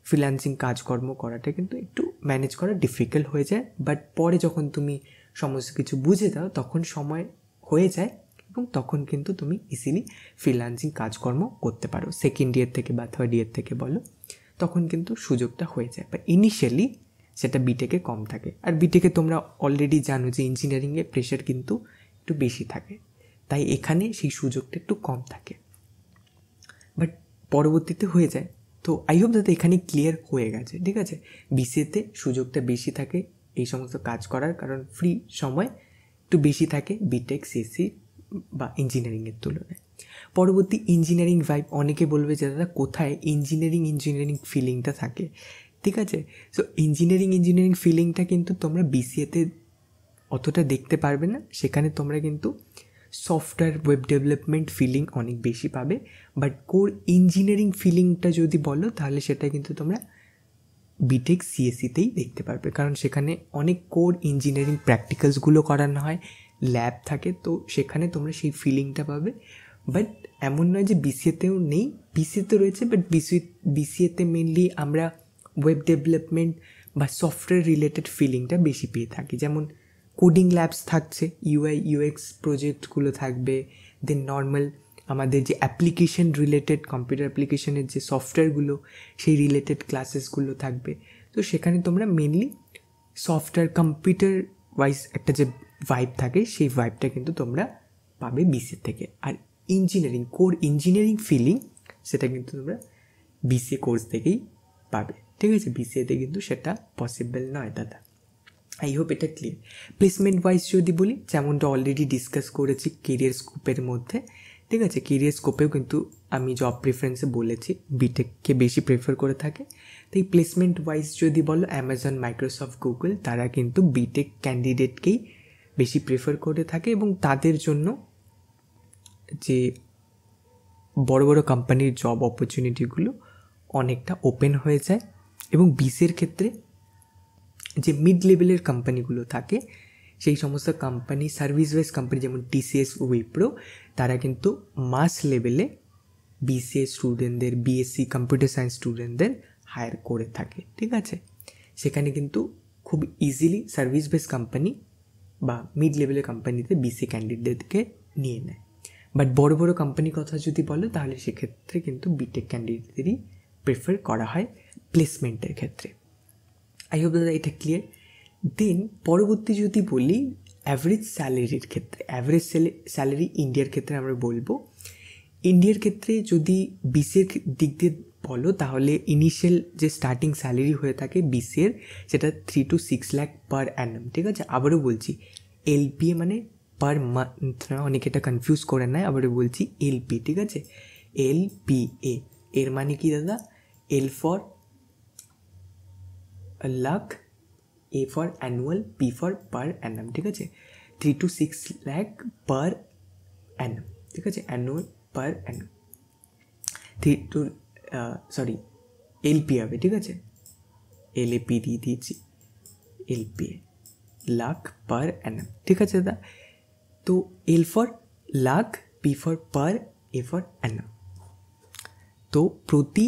ফ্রিল্যান্সিং কাজকর্ম করাটা কিন্তু একটু ম্যানেজ করা ডিফিকাল্ট হয়ে যায়, বাট পরে যখন তুমি সমস্ত কিছু বুঝে দাও তখন সময় হয়ে যায় এবং তখন কিন্তু তুমি ইজিলি ফ্রিল্যান্সিং কাজকর্ম করতে পারো, সেকেন্ড ইয়ার থেকে বা থার্ড ইয়ার থেকে বলো, তখন কিন্তু সুযোগটা হয়ে যায়। বা ইনিশিয়ালি সেটা বিটেকে কম থাকে। আর বিটেকে তোমরা অলরেডি জানো যে ইঞ্জিনিয়ারিংয়ে প্রেশার কিন্তু একটু বেশি থাকে, তাই এখানে সেই সুযোগটা একটু কম থাকে, বাট পরবর্তীতে হয়ে যায়। তো আই হোপ যাতে এখানে ক্লিয়ার হয়ে গেছে, ঠিক আছে। বিসিএতে সুযোগটা বেশি থাকে এই সমস্ত কাজ করার, কারণ ফ্রি সময় একটু বেশি থাকে বিটেক, সিএসসি বা ইঞ্জিনিয়ারিংয়ের তুলনায়। পরবর্তী ইঞ্জিনিয়ারিং ভাইব, অনেকে বলবে যে দাদা কোথায় ইঞ্জিনিয়ারিং ফিলিংটা থাকে, ঠিক আছে। সো ইঞ্জিনিয়ারিং ফিলিংটা কিন্তু তোমরা বিসিএতে অতটা দেখতে পারবে না, সেখানে তোমরা কিন্তু সফটওয়্যার ওয়েব ডেভেলপমেন্ট ফিলিং অনেক বেশি পাবে। বাট কোর ইঞ্জিনিয়ারিং ফিলিংটা যদি বলো তাহলে সেটা কিন্তু তোমরা বিটেক সিএসসিতেই দেখতে পারবে, কারণ সেখানে অনেক কোর ইঞ্জিনিয়ারিং প্র্যাকটিক্যালসগুলো করানো হয়, ল্যাব থাকে, তো সেখানে তোমরা সেই ফিলিংটা পাবে। বাট এমন নয় যে বিসিএতেও নেই, বিসিএতে রয়েছে, বাট বিসিএতে মেনলি আমরা ওয়েব ডেভেলপমেন্ট বা সফটওয়্যার রিলেটেড ফিলিংটা বেশি পেয়ে থাকি। যেমন কোডিং ল্যাবস থাকছে, UI UX প্রজেক্টগুলো থাকবে, দেন নর্মাল আমাদের যে অ্যাপ্লিকেশন রিলেটেড কম্পিউটার অ্যাপ্লিকেশনের যে সফটওয়্যারগুলো সেই রিলেটেড ক্লাসেসগুলো থাকবে। তো সেখানে তোমরা মেনলি সফটওয়্যার কম্পিউটার ওয়াইজ একটা যে ভাইব থাকে সেই ভাইবটা কিন্তু তোমরা পাবে BCA থেকে। আর ইঞ্জিনিয়ারিং কোর ইঞ্জিনিয়ারিং ফিলিং সেটা কিন্তু তোমরা BCA কোর্স থেকেই পাবে, ঠিক আছে। BCAতে কিন্তু সেটা পসিবল নয় দাদা। আই হোপ এটা ক্লিয়ার। প্লেসমেন্ট ওয়াইজ যদি বলি, যেমনটা অলরেডি ডিসকাস করেছি কেরিয়ার স্কোপের মধ্যে, ঠিক আছে। কেরিয়ার স্কোপেও কিন্তু আমি জব প্রেফারেন্সে বলেছি বিটেককে বেশি প্রেফার করে থাকে। তো এই প্লেসমেন্ট ওয়াইজ যদি বলো, অ্যামাজন, মাইক্রোসফট, গুগল তারা কিন্তু বিটেক ক্যান্ডিডেটকেই বেশি প্রেফার করে থাকে এবং তাদের জন্য যে বড় বড় কোম্পানির জব অপরচুনিটিগুলো অনেকটা ওপেন হয়ে যায়। এবং BCAর ক্ষেত্রে যে মিড লেভেলের কোম্পানিগুলো থাকে সেই সমস্ত কোম্পানি, সার্ভিস ওয়াইজ কোম্পানি যেমন TCS, উইপ্রো, তারা কিন্তু মাস লেভেলে BCA স্টুডেন্টদের, BSc কম্পিউটার সায়েন্স স্টুডেন্টদের হায়ার করে থাকে, ঠিক আছে। সেখানে কিন্তু খুব ইজিলি সার্ভিস বেস কোম্পানি বা মিড লেভেলের কোম্পানিতে BCA ক্যান্ডিডেটকে নিয়ে নেয়। বাট বড় বড় কোম্পানির কথা যদি বলো তাহলে সেক্ষেত্রে কিন্তু বিটেক ক্যান্ডিডেটদেরই প্রেফার করা হয় প্লেসমেন্টের ক্ষেত্রে। আই হোপ দাদা এটা ক্লিয়ার। দেন পরবর্তী যদি বলি অ্যাভারেজ স্যালারির ক্ষেত্রে, অ্যাভারেজ স্যালারি ইন্ডিয়ার ক্ষেত্রে আমরা বলবো, ইন্ডিয়ার ক্ষেত্রে যদি BCAর দিক দিয়ে বলো তাহলে ইনিশিয়াল যে স্টার্টিং স্যালারি হয়ে থাকে BCAর সেটা 3 to 6 লাখ পার অ্যানাম, ঠিক আছে। আবারও বলছি LPA মানে পার মান্থ না, অনেকে এটা কনফিউজ করে নেয়। আবারও বলছি LP, ঠিক আছে। LPA এর মানে কি দাদা? L for lakh, A for annual, P for পার অ্যানাম, ঠিক আছে। 3 to 6 লাখ পার অ্যানাম, ঠিক আছে, annual per Anam. 3 to LP হবে, ঠিক আছে। LAP দিয়ে দিয়েছি, LPA লাখ পার অ্যানাম, ঠিক আছে দাদা। তো L for lakh, P for per, A for Anam. তো প্রতি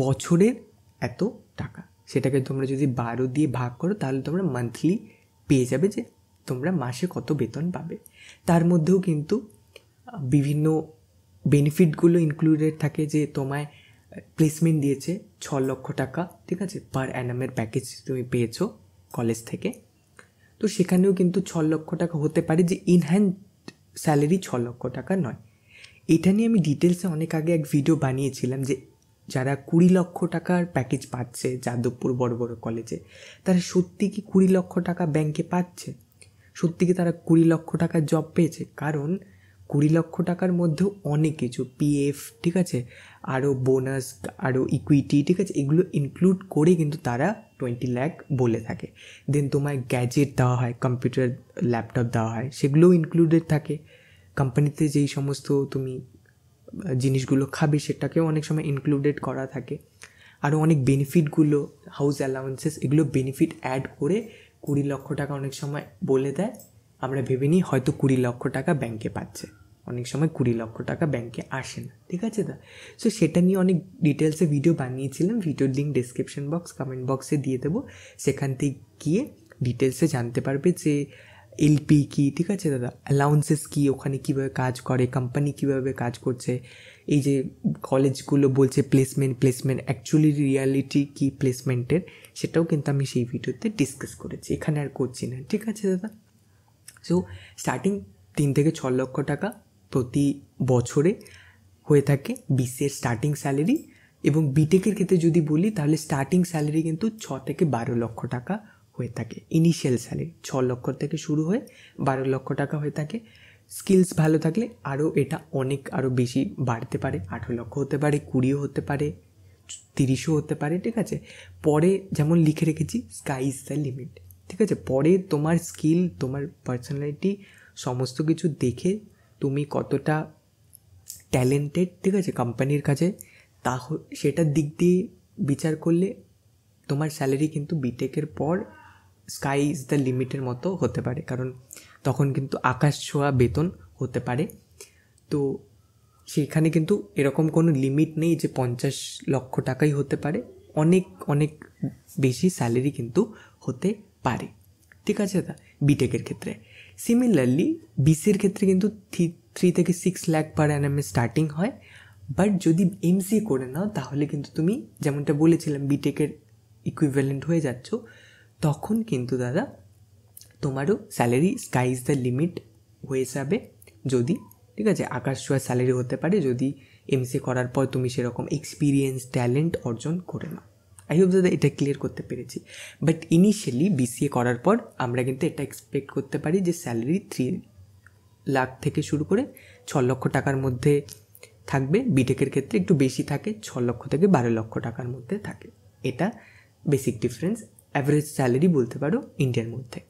বছরের এত টাকা, সেটাকে তোমরা যদি 12 দিয়ে ভাগ করো তাহলে তোমরা মান্থলি পেয়ে যাবে যে তোমরা মাসে কত বেতন পাবে। তার মধ্যেও কিন্তু বিভিন্ন বেনিফিটগুলো ইনক্লুডেড থাকে, যে তোমায় প্লেসমেন্ট দিয়েছে 6 লক্ষ টাকা, ঠিক আছে, পার অ্যানামের প্যাকেজ তুমি পেয়েছো কলেজ থেকে। তো সেখানেও কিন্তু 6 লক্ষ টাকা হতে পারে, যে ইনহ্যান্ড স্যালারি 6 লক্ষ টাকা নয়। এটা নিয়ে আমি ডিটেলসে অনেক আগে এক ভিডিও বানিয়েছিলাম, যে যারা 20 লক্ষ টাকার প্যাকেজ পাচ্ছে যাদবপুর বড় বড় কলেজে, তারা সত্যি কি 20 লক্ষ টাকা ব্যাংকে পাচ্ছে? সত্যি কি তারা 20 লক্ষ টাকার জব পেয়েছে? কারণ 20 লক্ষ টাকার মধ্যেও অনেক কিছু, PF, ঠিক আছে, আরও বোনাস, আরও ইকুইটি, ঠিক আছে, এগুলো ইনক্লুড করে কিন্তু তারা 20 লাখ বলে থাকে। দেন তোমায় গ্যাজেট দেওয়া হয়, কম্পিউটার, ল্যাপটপ দেওয়া হয়, সেগুলোও ইনক্লুডেড থাকে। কোম্পানিতে যেই সমস্ত তুমি জিনিসগুলো খাবে সেটাকেও অনেক সময় ইনক্লুডেড করা থাকে। আরও অনেক বেনিফিটগুলো, হাউস অ্যালাউন্সেস, এগুলো বেনিফিট অ্যাড করে 20 লক্ষ টাকা অনেক সময় বলে দেয়। আমরা ভেবে নিই হয়তো 20 লক্ষ টাকা ব্যাংকে পাচ্ছে, অনেক সময় 20 লক্ষ টাকা ব্যাংকে আসে না, ঠিক আছে দা। সো সেটা নিয়ে অনেক ডিটেলসে ভিডিও বানিয়েছিলাম, ভিডিওর লিঙ্ক ডেসক্রিপশন বক্স, কমেন্ট বক্সে দিয়ে দেবো। সেখান থেকে গিয়ে ডিটেলসে জানতে পারবে যে LP কী, ঠিক আছে দাদা, অ্যালাউন্সেস কী, ওখানে কীভাবে কাজ করে, কোম্পানি কীভাবে কাজ করছে, এই যে কলেজগুলো বলছে প্লেসমেন্ট অ্যাকচুয়ালি রিয়ালিটি কী প্লেসমেন্টের, সেটাও কিন্তু আমি সেই ভিডিওতে ডিসকাস করেছি, এখানে আর করছি না, ঠিক আছে দাদা। সো স্টার্টিং 3 থেকে 6 লক্ষ টাকা প্রতি বছরে হয়ে থাকে BCAর স্টার্টিং স্যালারি। এবং বিটেকের ক্ষেত্রে যদি বলি তাহলে স্টার্টিং স্যালারি কিন্তু 6 থেকে 12 লক্ষ টাকা হয়ে থাকে। ইনিশিয়াল স্যালারি 6 লক্ষ থেকে শুরু হয়ে 12 লক্ষ টাকা হয়ে থাকে। স্কিলস ভালো থাকলে আরও এটা আরও বেশি বাড়তে পারে, 18 লক্ষ হতে পারে, 20 হতে পারে, 30ও হতে পারে, ঠিক আছে। পরে যেমন লিখে রেখেছি স্কাই ইজ দ্য লিমিট, ঠিক আছে। পরে তোমার স্কিল, তোমার পার্সোনালিটি সমস্ত কিছু দেখে তুমি কতটা ট্যালেন্টেড, ঠিক আছে, কোম্পানির কাছে, সেটার দিক দিয়ে বিচার করলে তোমার স্যালারি কিন্তু বিটেকের পর স্কাই ইজ দ্য লিমিটের মতো হতে পারে, কারণ তখন কিন্তু আকাশ ছোঁয়া বেতন হতে পারে। তো সেখানে কিন্তু এরকম কোনো লিমিট নেই যে 50 লক্ষ টাকাই হতে পারে, অনেক অনেক বেশি স্যালারি কিন্তু হতে পারে, ঠিক আছে দাদা, বিটেকের ক্ষেত্রে। সিমিলারলি বিসিএর ক্ষেত্রে কিন্তু 3 থেকে 6 লাখ পার অ্যানামে স্টার্টিং হয়। বাট যদি এমসিএ করে নাও তাহলে কিন্তু তুমি যেমনটা বলেছিলাম বিটেকের ইকুইভ্যালেন্ট হয়ে যাচ্ছ, তখন কিন্তু দাদা তোমারও salary sky is the limit হয়ে যাবে। যদি, ঠিক আছে, আকাশ ছোঁয়া স্যালারি হতে পারে যদি এমসিএ করার পর তুমি সেরকম এক্সপিরিয়েন্স ট্যালেন্ট অর্জন করে নাও। আই হোপ দাদা এটা ক্লিয়ার করতে পেরেছি। বাট ইনিশিয়ালি বিসিএ করার পর আমরা কিন্তু এটা এক্সপেক্ট করতে পারি যে স্যালারি 3 লাখ থেকে শুরু করে 6 লক্ষ টাকার মধ্যে থাকবে। বিটেকের ক্ষেত্রে একটু বেশি থাকে, 6 লক্ষ থেকে 12 লক্ষ টাকার মধ্যে থাকে। এটা বেসিক ডিফারেন্স, অ্যাভারেজ স্যালারি বলতে পারো ইন্ডিয়ার মধ্যে।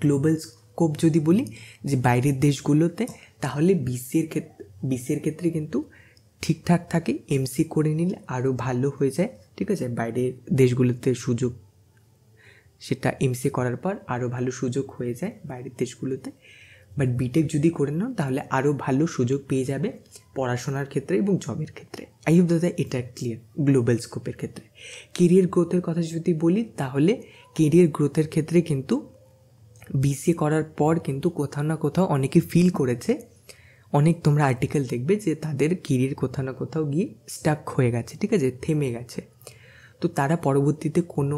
গ্লোবাল স্কোপ যদি বলি যে বাইরের দেশগুলোতে, তাহলে বিসিএর ক্ষেত্রে কিন্তু ঠিকঠাক থাকে। এমসি করে নিলে আরও ভালো হয়ে যায়, ঠিক আছে, বাইরের দেশগুলোতে সুযোগ, সেটা এমসি করার পর আরও ভালো সুযোগ হয়ে যায় বাইরের দেশগুলোতে। বাট বিটেক যদি করে নাও তাহলে আরও ভালো সুযোগ পেয়ে যাবে পড়াশোনার ক্ষেত্রে এবং জবের ক্ষেত্রে। আই হোপ দাদা এটা ক্লিয়ার গ্লোবাল স্কোপের ক্ষেত্রে। কেরিয়ার গ্রোথের কথা যদি বলি তাহলে কেরিয়ার গ্রোথের ক্ষেত্রে কিন্তু বিসিএ করার পর কিন্তু কোথাও না কোথাও অনেকে ফিল করেছে, অনেক তোমরা আর্টিকেল দেখবে যে তাদের কেরিয়ার কোথাও না কোথাও গিয়ে স্টাক হয়ে গেছে, ঠিক আছে, থেমে গেছে। তো তারা পরবর্তীতে কোনো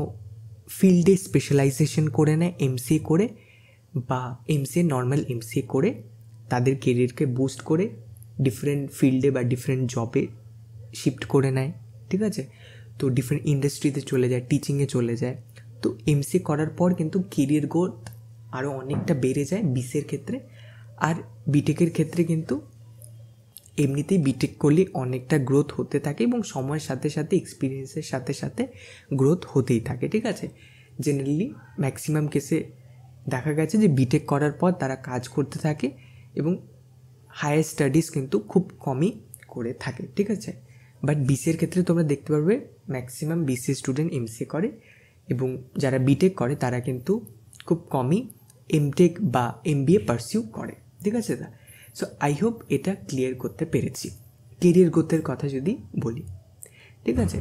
ফিল্ডে স্পেশালাইজেশন করে নেয় এমসিএ করে, বা এমসিএ নর্মাল এমসিএ করে তাদের কেরিয়ারকে বুস্ট করে ডিফারেন্ট ফিল্ডে বা ডিফারেন্ট জবে শিফট করে নেয়, ঠিক আছে। তো ডিফারেন্ট ইন্ডাস্ট্রিতে চলে যায়, টিচিংয়ে চলে যায়। তো এমসিএ করার পর কিন্তু কেরিয়ার গ্রোথ আরও অনেকটা বেড়ে যায় বিসিএর ক্ষেত্রে। আর বিটেকের ক্ষেত্রে কিন্তু এমনিতেই বিটেক করলে অনেকটা গ্রোথ হতে থাকে এবং সময়ের সাথে সাথে এক্সপিরিয়েন্সের সাথে সাথে গ্রোথ হতেই থাকে, ঠিক আছে। জেনারেলি ম্যাক্সিমাম কেসে দেখা গেছে যে বিটেক করার পর তারা কাজ করতে থাকে এবং হায়ার স্টাডিজ কিন্তু খুব কমই করে থাকে, ঠিক আছে। বাট বিসিএর ক্ষেত্রে তোমরা দেখতে পারবে ম্যাক্সিমাম বিসিএ স্টুডেন্ট এমসিএ করে এবং যারা বিটেক করে তারা কিন্তু খুব কমই এমটেক বা এমবিএ পারসিউ করে, ঠিক আছে দা। সো আই হোপ এটা ক্লিয়ার করতে পেরেছি কেরিয়ার গ্রোথের কথা যদি বলি, ঠিক আছে।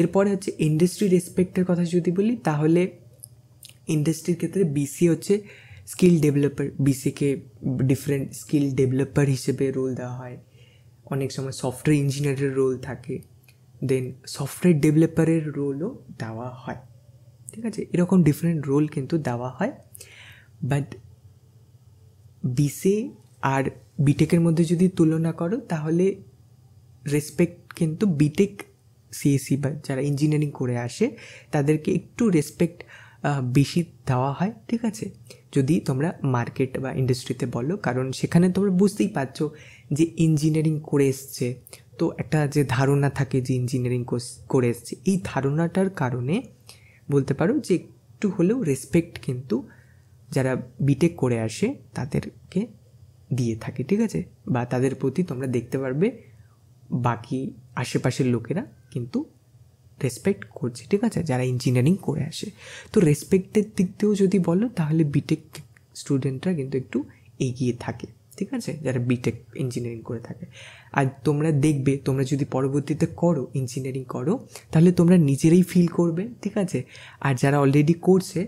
এরপরে হচ্ছে ইন্ডাস্ট্রি রেসপেক্টের কথা যদি বলি তাহলে ইন্ডাস্ট্রির ক্ষেত্রে বিসিএ হচ্ছে স্কিল ডেভেলপার। বিসিএকে ডিফারেন্ট স্কিল ডেভেলপার হিসেবে রোল দেওয়া হয়, অনেক সময় সফটওয়্যার ইঞ্জিনিয়ারের রোল থাকে, দেন সফটওয়্যার ডেভেলপারের রোলও দেওয়া হয়, ঠিক আছে। এরকম ডিফারেন্ট রোল কিন্তু দেওয়া হয়। বাট বিসিএ আর বিটেকের মধ্যে যদি তুলনা করো তাহলে রেসপেক্ট কিন্তু বিটেক সিএসসি বা যারা ইঞ্জিনিয়ারিং করে আসে তাদেরকে একটু রেসপেক্ট বেশি দেওয়া হয়, ঠিক আছে, যদি তোমরা মার্কেট বা ইন্ডাস্ট্রিতে বলো। কারণ সেখানে তোমরা বুঝতেই পারছো যে ইঞ্জিনিয়ারিং করে এসছে, তো একটা যে ধারণা থাকে যে ইঞ্জিনিয়ারিং করে এসছে, এই ধারণাটার কারণে বলতে পারো যে একটু হলেও রেসপেক্ট কিন্তু যারা বিটেক করে আসে তাদেরকে দিয়ে থাকে, ঠিক আছে, বা তাদের প্রতি তোমরা দেখতে পারবে বাকি আশেপাশের লোকেরা কিন্তু রেসপেক্ট করছে, ঠিক আছে, যারা ইঞ্জিনিয়ারিং করে আসে। তো রেসপেক্টের দিক দিয়েও যদি বলো তাহলে বিটেক স্টুডেন্টরা কিন্তু একটু এগিয়ে থাকে, ঠিক আছে, যারা বিটেক ইঞ্জিনিয়ারিং করে থাকে। আর তোমরা দেখবে তোমরা যদি পরবর্তীতে করো ইঞ্জিনিয়ারিং করো তাহলে তোমরা নিজেরাই ফিল করবে, ঠিক আছে। আর যারা অলরেডি করছে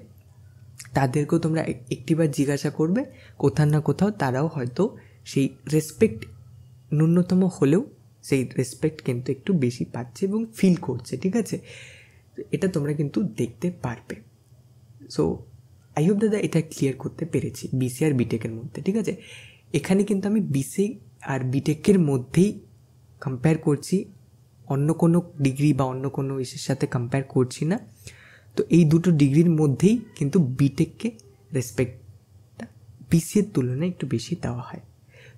তাদেরকেও তোমরা একটিবার জিজ্ঞাসা করবে, কোথাও না কোথাও তারাও হয়তো সেই রেসপেক্ট ন্যূনতম হলেও সেই রেসপেক্ট কিন্তু একটু বেশি পাচ্ছে এবং ফিল করছে, ঠিক আছে। এটা তোমরা কিন্তু দেখতে পারবে। সো আই হোপ দাদা এটা ক্লিয়ার করতে পেরেছি বিসিএ আর বিটেকের মধ্যে, ঠিক আছে। এখানে কিন্তু আমি বিসিএ আর বিটেকের মধ্যেই কম্পেয়ার করছি, অন্য কোনো ডিগ্রি বা অন্য কোনো ইসের সাথে কম্পেয়ার করছি না। তো এই দুটো ডিগ্রির মধ্যেই কিন্তু বিটেককে রেসপেক্টটা বিসিএর তুলনায় একটু বেশি দেওয়া হয়।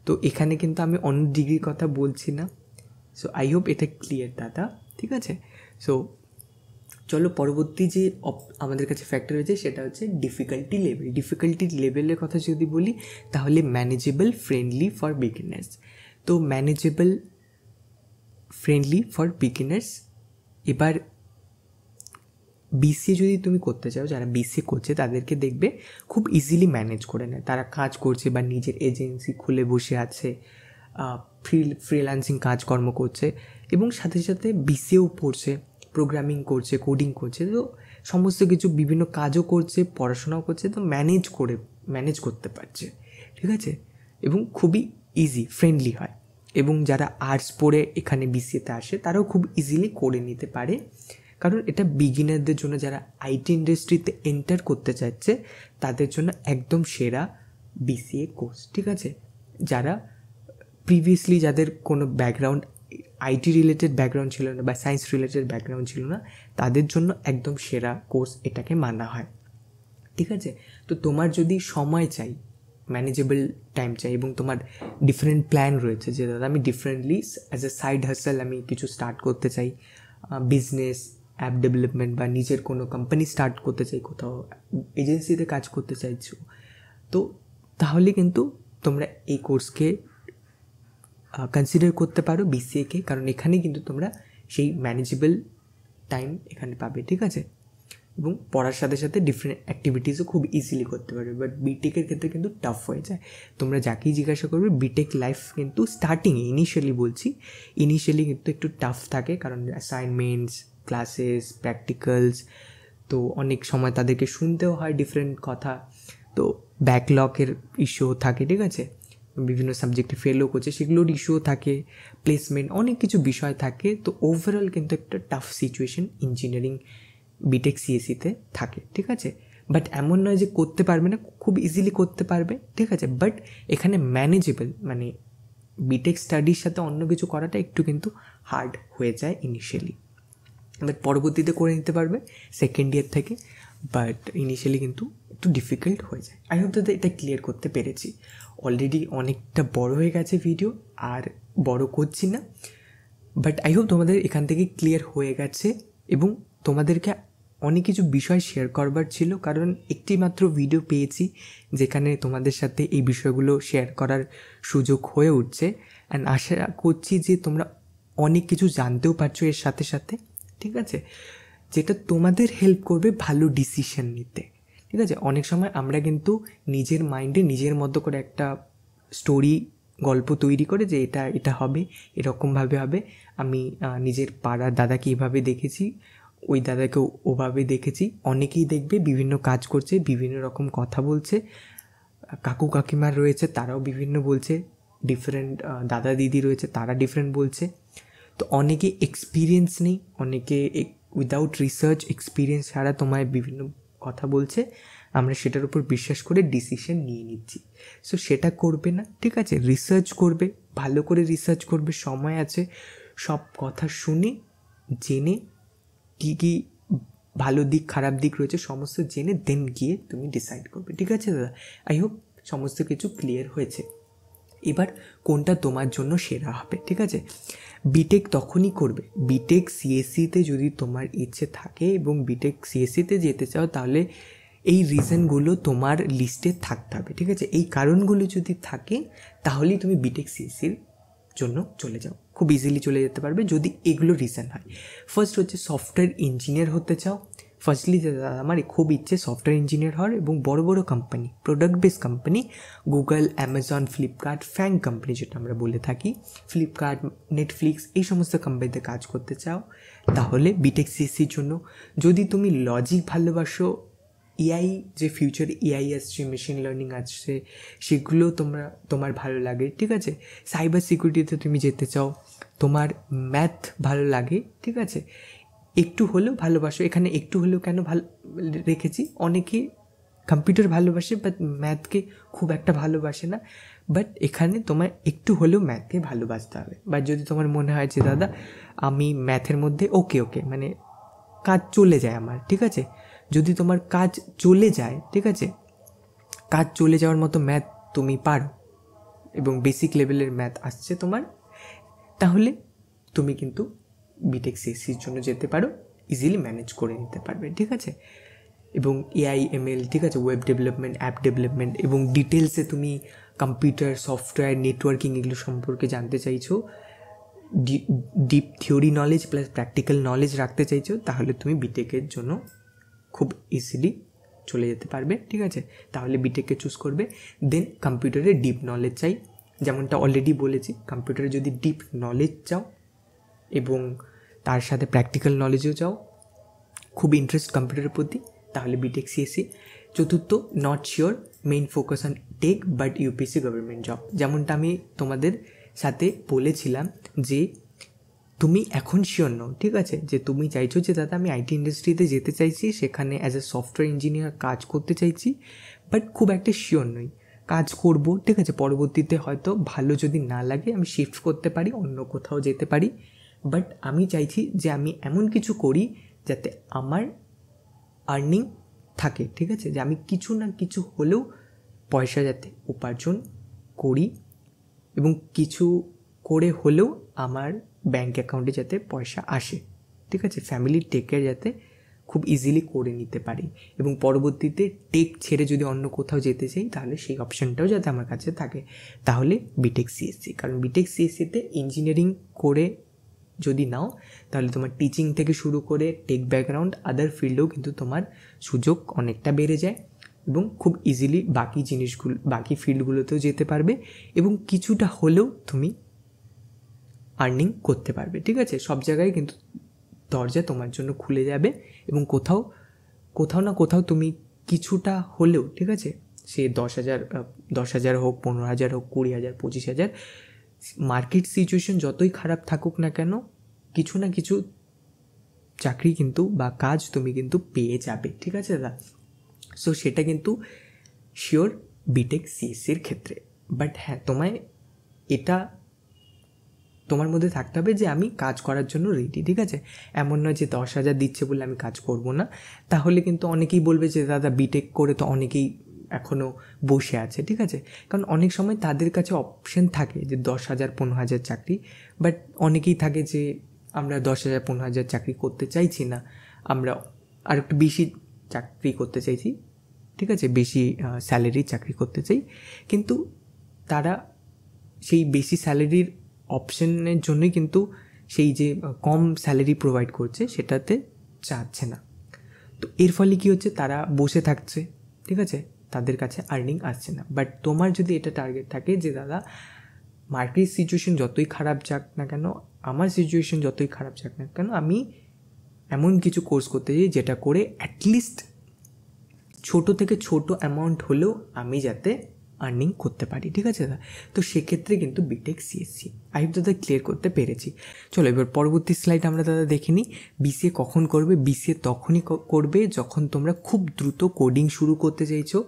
তো এখানে কিন্তু আমি অন্য ডিগ্রির কথা বলছি না। সো আই হোপ এটা ক্লিয়ার দাদা, ঠিক আছে। সো চলো পরবর্তী যে আমাদের কাছে ফ্যাক্টর রয়েছে সেটা হচ্ছে ডিফিকাল্টি লেভেল। ডিফিকাল্টি লেভেলের কথা যদি বলি তাহলে ম্যানেজেবল, ফ্রেন্ডলি ফর বিগিনার্স। তো ম্যানেজেবল, ফ্রেন্ডলি ফর বিগিনার্স। এবার বিসিএ যদি তুমি করতে চাও, যারা বিসিএ করছে তাদেরকে দেখবে খুব ইজিলি ম্যানেজ করে নেয়, তারা কাজ করছে বা নিজের এজেন্সি খুলে বসে আছে, ফ্রিল্যান্সিং কাজকর্ম করছে এবং সাথে সাথে বিসিএও পড়ছে, প্রোগ্রামিং করছে, কোডিং করছে, তো সমস্ত কিছু বিভিন্ন কাজও করছে, পড়াশোনাও করছে, তো ম্যানেজ করতে পারছে, ঠিক আছে, এবং খুবই ইজি ফ্রেন্ডলি হয়। এবং যারা আর্টস পড়ে এখানে বিসিএতে আসে তারাও খুব ইজিলি করে নিতে পারে, কারণ এটা বিগিনারদের জন্য, যারা আইটি ইন্ডাস্ট্রিতে এন্টার করতে চাইছে তাদের জন্য একদম সেরা বিসিএ কোর্স, ঠিক আছে। যারা প্রিভিয়াসলি যাদের কোনো ব্যাকগ্রাউন্ড আইটি রিলেটেড ব্যাকগ্রাউন্ড ছিল না বা সায়েন্স রিলেটেড ব্যাকগ্রাউন্ড ছিল না, তাদের জন্য একদম সেরা কোর্স এটাকে মানা হয়, ঠিক আছে। তো তোমার যদি সময় চাই, ম্যানেজেবল টাইম চাই, এবং তোমার ডিফারেন্ট প্ল্যান রয়েছে যে দাদা আমি differently as a side hustle আমি কিছু স্টার্ট করতে চাই, বিজনেস, অ্যাপ ডেভেলপমেন্ট বা নিজের কোনো কোম্পানি স্টার্ট করতে চাই, কোথাও এজেন্সিতে কাজ করতে চাইছো, তো তাহলে কিন্তু তোমরা এই কোর্সকে কনসিডার করতে পারো বিসিএকে, কারণ এখানে কিন্তু তোমরা সেই ম্যানেজেবল টাইম এখানে পাবে, ঠিক আছে। এবং পড়ার সাথে সাথে ডিফারেন্ট অ্যাক্টিভিটিসও খুব ইজিলি করতে পারবে। বাট বিটেকের ক্ষেত্রে কিন্তু টাফ হয়ে যায়। তোমরা যাকেই জিজ্ঞাসা করবে, বিটেক লাইফ কিন্তু স্টার্টিংয়ে ইনিশিয়ালি কিন্তু একটু টাফ থাকে, কারণ অ্যাসাইনমেন্টস, ক্লাসেস, প্র্যাকটিক্যালস, তো অনেক সময় তাদেরকে শুনতেও হয় ডিফারেন্ট কথা, তো ব্যাকলগের ইস্যুও থাকে, ঠিক আছে, বিভিন্ন সাবজেক্টে ফেলও করছে সেগুলোর ইস্যুও থাকে, প্লেসমেন্ট, অনেক কিছু বিষয় থাকে। তো ওভারঅল কিন্তু একটা টাফ সিচুয়েশন ইঞ্জিনিয়ারিং বিটেক সিএসিতে থাকে, ঠিক আছে। বাট এমন নয় যে করতে পারবে না, খুব ইজিলি করতে পারবে, ঠিক আছে। বাট এখানে ম্যানেজেবল, মানে বিটেক স্টাডির সাথে অন্য কিছু করাটা একটু কিন্তু হার্ড হয়ে যায় ইনিশিয়ালি, বাট পরবর্তীতে করে নিতে পারবে সেকেন্ড ইয়ার থেকে। বাট ইনিশিয়ালি কিন্তু একটু ডিফিকাল্ট হয়ে যায়। আই হোপ দাদা এটা ক্লিয়ার করতে পেরেছি। অলরেডি অনেকটা বড় হয়ে গেছে ভিডিও, আর বড় করছি না, বাট আই হোপ তোমাদের এখান থেকে ক্লিয়ার হয়ে গেছে। এবং তোমাদেরকে অনেক কিছু বিষয় শেয়ার করবার ছিল, কারণ একটি মাত্র ভিডিও পেয়েছি যেখানে তোমাদের সাথে এই বিষয়গুলো শেয়ার করার সুযোগ হয়ে উঠছে। অ্যান্ড আশা করছি যে তোমরা অনেক কিছু জানতেও পারছো এর সাথে সাথে, ঠিক আছে, যেটা তোমাদের হেল্প করবে ভালো ডিসিশন নিতে, ঠিক আছে। অনেক সময় আমরা কিন্তু নিজের মাইন্ডে নিজের মতো করে একটা স্টোরি, গল্প তৈরি করে যে এটা হবে, এরকমভাবে হবে। আমি নিজের পাড়ার দাদাকে এইভাবে দেখেছি, ওই দাদাকেও ওভাবে দেখেছি, অনেকেই দেখবে বিভিন্ন কাজ করছে, বিভিন্ন রকম কথা বলছে, কাকু কাকিমার রয়েছে তারাও বিভিন্ন বলছে, ডিফারেন্ট দাদা দিদি রয়েছে তারা ডিফারেন্ট বলছে। তো অনেকে এক্সপিরিয়েন্স নেই, অনেকে উইদাউট রিসার্চ এক্সপিরিয়েন্স ছাড়া তোমায় বিভিন্ন কথা বলছে, আমরা সেটার উপর বিশ্বাস করে ডিসিশন নিয়ে নিচ্ছি। সো সেটা করবে না, ঠিক আছে। রিসার্চ করবে, ভালো করে রিসার্চ করবে, সময় আছে, সব কথা শুনে জেনে কী কী ভালো দিক খারাপ দিক রয়েছে সমস্ত জেনে দেন গিয়ে তুমি ডিসাইড করবে, ঠিক আছে দাদা। আই হোপ সমস্ত কিছু ক্লিয়ার হয়েছে। এবার কোনটা তোমার জন্য সেরা হবে, ঠিক আছে। বিটেক তখনই করবে, বিটেক সিএসসিতে যদি তোমার ইচ্ছে থাকে এবং বিটেক সিএসসিতে যেতে চাও, তাহলে এই রিজনগুলো তোমার লিস্টে থাকতে হবে, ঠিক আছে। এই কারণগুলো যদি থাকে তাহলেই তুমি বিটেক সিএসসির জন্য চলে যাও, খুব ইজিলি চলে যেতে পারবে যদি এগুলো রিজন হয়। ফার্স্ট হচ্ছে সফটওয়্যার ইঞ্জিনিয়ার হতে চাও। ফার্স্টলি আমার খুব ইচ্ছে সফটওয়্যার ইঞ্জিনিয়ার হওয়ার, এবং বড় বড় company, product base company, Google, Amazon, Flipkart, FAANG company যেটা আমরা বলে থাকি, ফ্লিপকার্ট, নেটফ্লিক্স, এই সমস্ত কোম্পানিতে কাজ করতে চাও তাহলে বিটেক সিএসসির জন্য। যদি তুমি লজিক ভালোবাসো, এআই যে ফিউচার এআই আসছে, মেশিন লার্নিং আসছে, সেগুলো তোমার ভালো লাগে, ঠিক আছে। সাইবার সিকিউরিটিতে তুমি যেতে চাও, তোমার ম্যাথ ভালো লাগে, ঠিক আছে, একটু হলেও ভালোবাসো, এখানে একটু হলেও কেন ভালো রেখেছি, অনেকে কম্পিউটার ভালোবাসে বাট ম্যাথকে খুব একটা ভালোবাসে না, বাট এখানে তোমার একটু হলেও ম্যাথকে ভালোবাসতে হবে। বা যদি তোমার মনে হয় যে দাদা আমি ম্যাথের মধ্যে ওকে মানে কাজ চলে যায় আমার, ঠিক আছে, যদি তোমার কাজ চলে যায়, ঠিক আছে, কাজ চলে যাওয়ার মতো ম্যাথ তুমি পারো এবং বেসিক লেভেলের ম্যাথ আসছে তোমার, তাহলে তুমি কিন্তু বিটেক সিএসসির জন্য যেতে পারো, ইজিলি ম্যানেজ করে নিতে পারবে, ঠিক আছে। এবং এআই, এমএল, ঠিক আছে, ওয়েব ডেভেলপমেন্ট, অ্যাপ ডেভেলপমেন্ট, এবং ডিটেলসে তুমি কম্পিউটার, সফটওয়্যার, নেটওয়ার্কিং এগুলো সম্পর্কে জানতে চাইছো, deep theory knowledge plus practical knowledge রাখতে চাইছো, তাহলে তুমি বিটেকের জন্য খুব ইজিলি চলে যেতে পারবে, ঠিক আছে। তাহলে বিটেককে চুজ করবে। দেন কম্পিউটারে ডিপ নলেজ চাই, যেমনটা অলরেডি বলেছি, কম্পিউটারে যদি ডিপ নলেজ চাও এবং তার সাথে প্র্যাকটিক্যাল নলেজও চাও, খুব ইন্টারেস্ট কম্পিউটারের প্রতি, তাহলে বিটেক সিএসসি। চতুর্থ, not sure, main focus on tech but UPSC government job. যেমনটা আমি তোমাদের সাথে বলেছিলাম যে তুমি এখন শিওর নও, ঠিক আছে, যে তুমি চাইছো যে দাদা আমি আইটি ইন্ডাস্ট্রিতে যেতে চাইছি, সেখানে অ্যাজ এ সফটওয়্যার ইঞ্জিনিয়ার কাজ করতে চাইছি, বাট খুব একটা শিওর নই, কাজ করব, ঠিক আছে, পরবর্তীতে হয়তো ভালো যদি না লাগে আমি শিফট করতে পারি, অন্য কোথাও যেতে পারি, বাট আমি চাইছি যে আমি এমন কিছু করি যাতে আমার আর্নিং থাকে, ঠিক আছে, যে আমি কিছু না কিছু হলেও পয়সা যাতে উপার্জন করি এবং কিছু করে হলেও আমার ব্যাঙ্ক অ্যাকাউন্টে যাতে পয়সা আসে, ঠিক আছে, ফ্যামিলির টেক কেয়ার যাতে খুব ইজিলি করে নিতে পারি, এবং পরবর্তীতে টেক ছেড়ে যদি অন্য কোথাও যেতে চাই তাহলে সেই অপশানটাও যাতে আমার কাছে থাকে, তাহলে বিটেক সিএসসি। কারণ বিটেক সিএসসিতে ইঞ্জিনিয়ারিং করে যদি নাও তাহলে তোমার টিচিং থেকে শুরু করে টেক ব্যাকগ্রাউন্ড আদার ফিল্ডেও কিন্তু তোমার সুযোগ অনেকটা বেড়ে যায় এবং খুব ইজিলি বাকি জিনিসগুলো, বাকি ফিল্ডগুলোতেও যেতে পারবে এবং কিছুটা হলেও তুমি আর্নিং করতে পারবে, ঠিক আছে। সব জায়গায় কিন্তু দরজা তোমার জন্য খুলে যাবে এবং কোথাও না কোথাও তুমি কিছুটা হলেও, ঠিক আছে, সে 10,000 হোক, 15,000 হোক, 20,000, 25,000, মার্কেট সিচুয়েশন যতই খারাপ থাকুক না কেন কিছু না কিছু চাকরি কিন্তু বা কাজ তুমি কিন্তু পেয়ে যাবে, ঠিক আছে দাদা। সো সেটা কিন্তু শিওর বিটেক সিএসসির ক্ষেত্রে। বাট হ্যাঁ, তোমায় এটা তোমার মধ্যে থাকতে হবে যে আমি কাজ করার জন্য রেডি, ঠিক আছে। এমন নয় যে 10,000 দিচ্ছে বলে আমি কাজ করব না, তাহলে কিন্তু অনেকেই বলবে যে দাদা বিটেক করে তো অনেকেই এখনও বসে আছে, ঠিক আছে। কারণ অনেক সময় তাদের কাছে অপশন থাকে যে 10,000, 15,000 চাকরি, বাট অনেকেই থাকে যে আমরা 10,000, 15,000 চাকরি করতে চাইছি না, আমরা আর একটু বেশি চাকরি করতে চাইছি, ঠিক আছে, বেশি স্যালারির চাকরি করতে চাই, কিন্তু তারা সেই বেশি স্যালারির অপশনের জন্যই কিন্তু সেই যে কম স্যালারি প্রোভাইড করছে সেটাতে চাচ্ছে না। তো এর ফলে কী হচ্ছে, তারা বসে থাকছে, ঠিক আছে, তাদের কাছে আর্নিং আসছে না। বাট তোমার যদি এটা টার্গেট থাকে যে দাদা মার্কেট সিচুয়েশন যতই খারাপ যাক না কেন, আমার সিচুয়েশন যতই খারাপ যাক না কেন, আমি এমন কিছু কোর্স করতে চাই যেটা করে অ্যাটলিস্ট ছোট থেকে ছোট অ্যামাউন্ট হলেও আমি যাতে আর্নিং করতে পারি, ঠিক আছে দাদা। তো সেক্ষেত্রে কিন্তু বিটেক সিএসসি আই হোপ দাদা ক্লিয়ার করতে পেরেছি। চলো এবার পরবর্তী স্লাইড আমরা দাদা দেখে নিই। বিসিএ কখন করবে? বিসিএ তখনই করবে যখন তোমরা খুব দ্রুত কোডিং শুরু করতে চাইছো,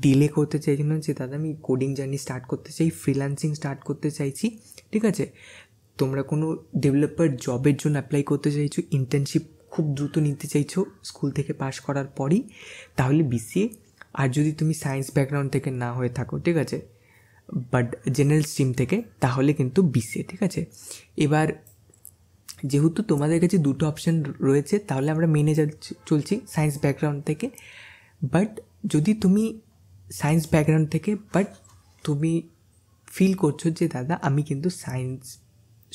ডিলে করতে চাইছো না যে দাদা আমি কোডিং জার্নি স্টার্ট করতে চাই, ফ্রিল্যান্সিং স্টার্ট করতে চাইছি, ঠিক আছে, তোমরা কোনো ডেভেলপার জবের জন্য অ্যাপ্লাই করতে চাইছো, ইন্টার্নশিপ খুব দ্রুত নিতে চাইছো স্কুল থেকে পাশ করার পরই, তাহলে বিসিএ। আর যদি তুমি সায়েন্স ব্যাকগ্রাউন্ড থেকে না হয়ে থাকো, ঠিক আছে, বাট জেনারেল স্ট্রিম থেকে, তাহলে কিন্তু বিসিএ, ঠিক আছে। এবার যেহেতু তোমাদের কাছে দুটো অপশান রয়েছে, তাহলে আমরা মেনে চলছি সায়েন্স ব্যাকগ্রাউন্ড থেকে। বাট যদি তুমি সায়েন্স ব্যাকগ্রাউন্ড থেকে বাট তুমি ফিল করছো যে দাদা আমি কিন্তু সায়েন্স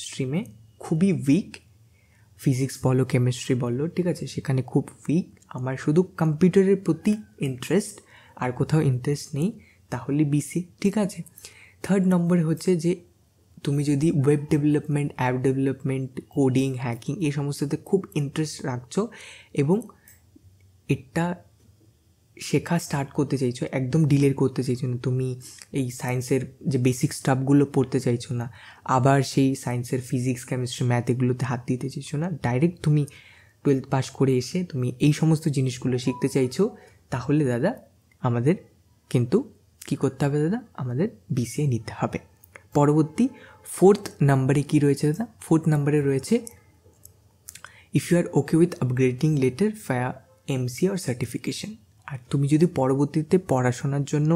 স্ট্রিমে খুবই উইক, ফিজিক্স বলো, কেমিস্ট্রি বলো, ঠিক আছে, সেখানে খুব উইক, আমার শুধু কম্পিউটারের প্রতি ইন্টারেস্ট, আর কোথাও ইন্টারেস্ট নেই, তাহলে বিসি, ঠিক আছে। থার্ড নম্বরে হচ্ছে যে তুমি যদি web development, app development, coding, hacking এই সমস্ততে খুব ইন্টারেস্ট রাখছো এবং এটা শেখা স্টার্ট করতে চাইছো, একদম ডিলেট করতে চাইছো না, তুমি এই সায়েন্সের যে বেসিক স্টাফগুলো পড়তে চাইছো না, আবার সেই সায়েন্সের ফিজিক্স, কেমিস্ট্রি, ম্যাথ এগুলোতে হাত দিতে চাইছো না, ডাইরেক্ট তুমি 12th পাস করে এসে তুমি এই সমস্ত জিনিসগুলো শিখতে চাইছো, তাহলে দাদা আমাদের কিন্তু কী করতে হবে দাদা, আমাদের বিসিএ নিতে হবে। পরবর্তী ফোর্থ নাম্বারে কী রয়েছে দাদা? ফোর্থ নাম্বারে রয়েছে if you are okay with upgrading later via MCA or certification. আর তুমি যদি পরবর্তীতে পড়াশোনার জন্য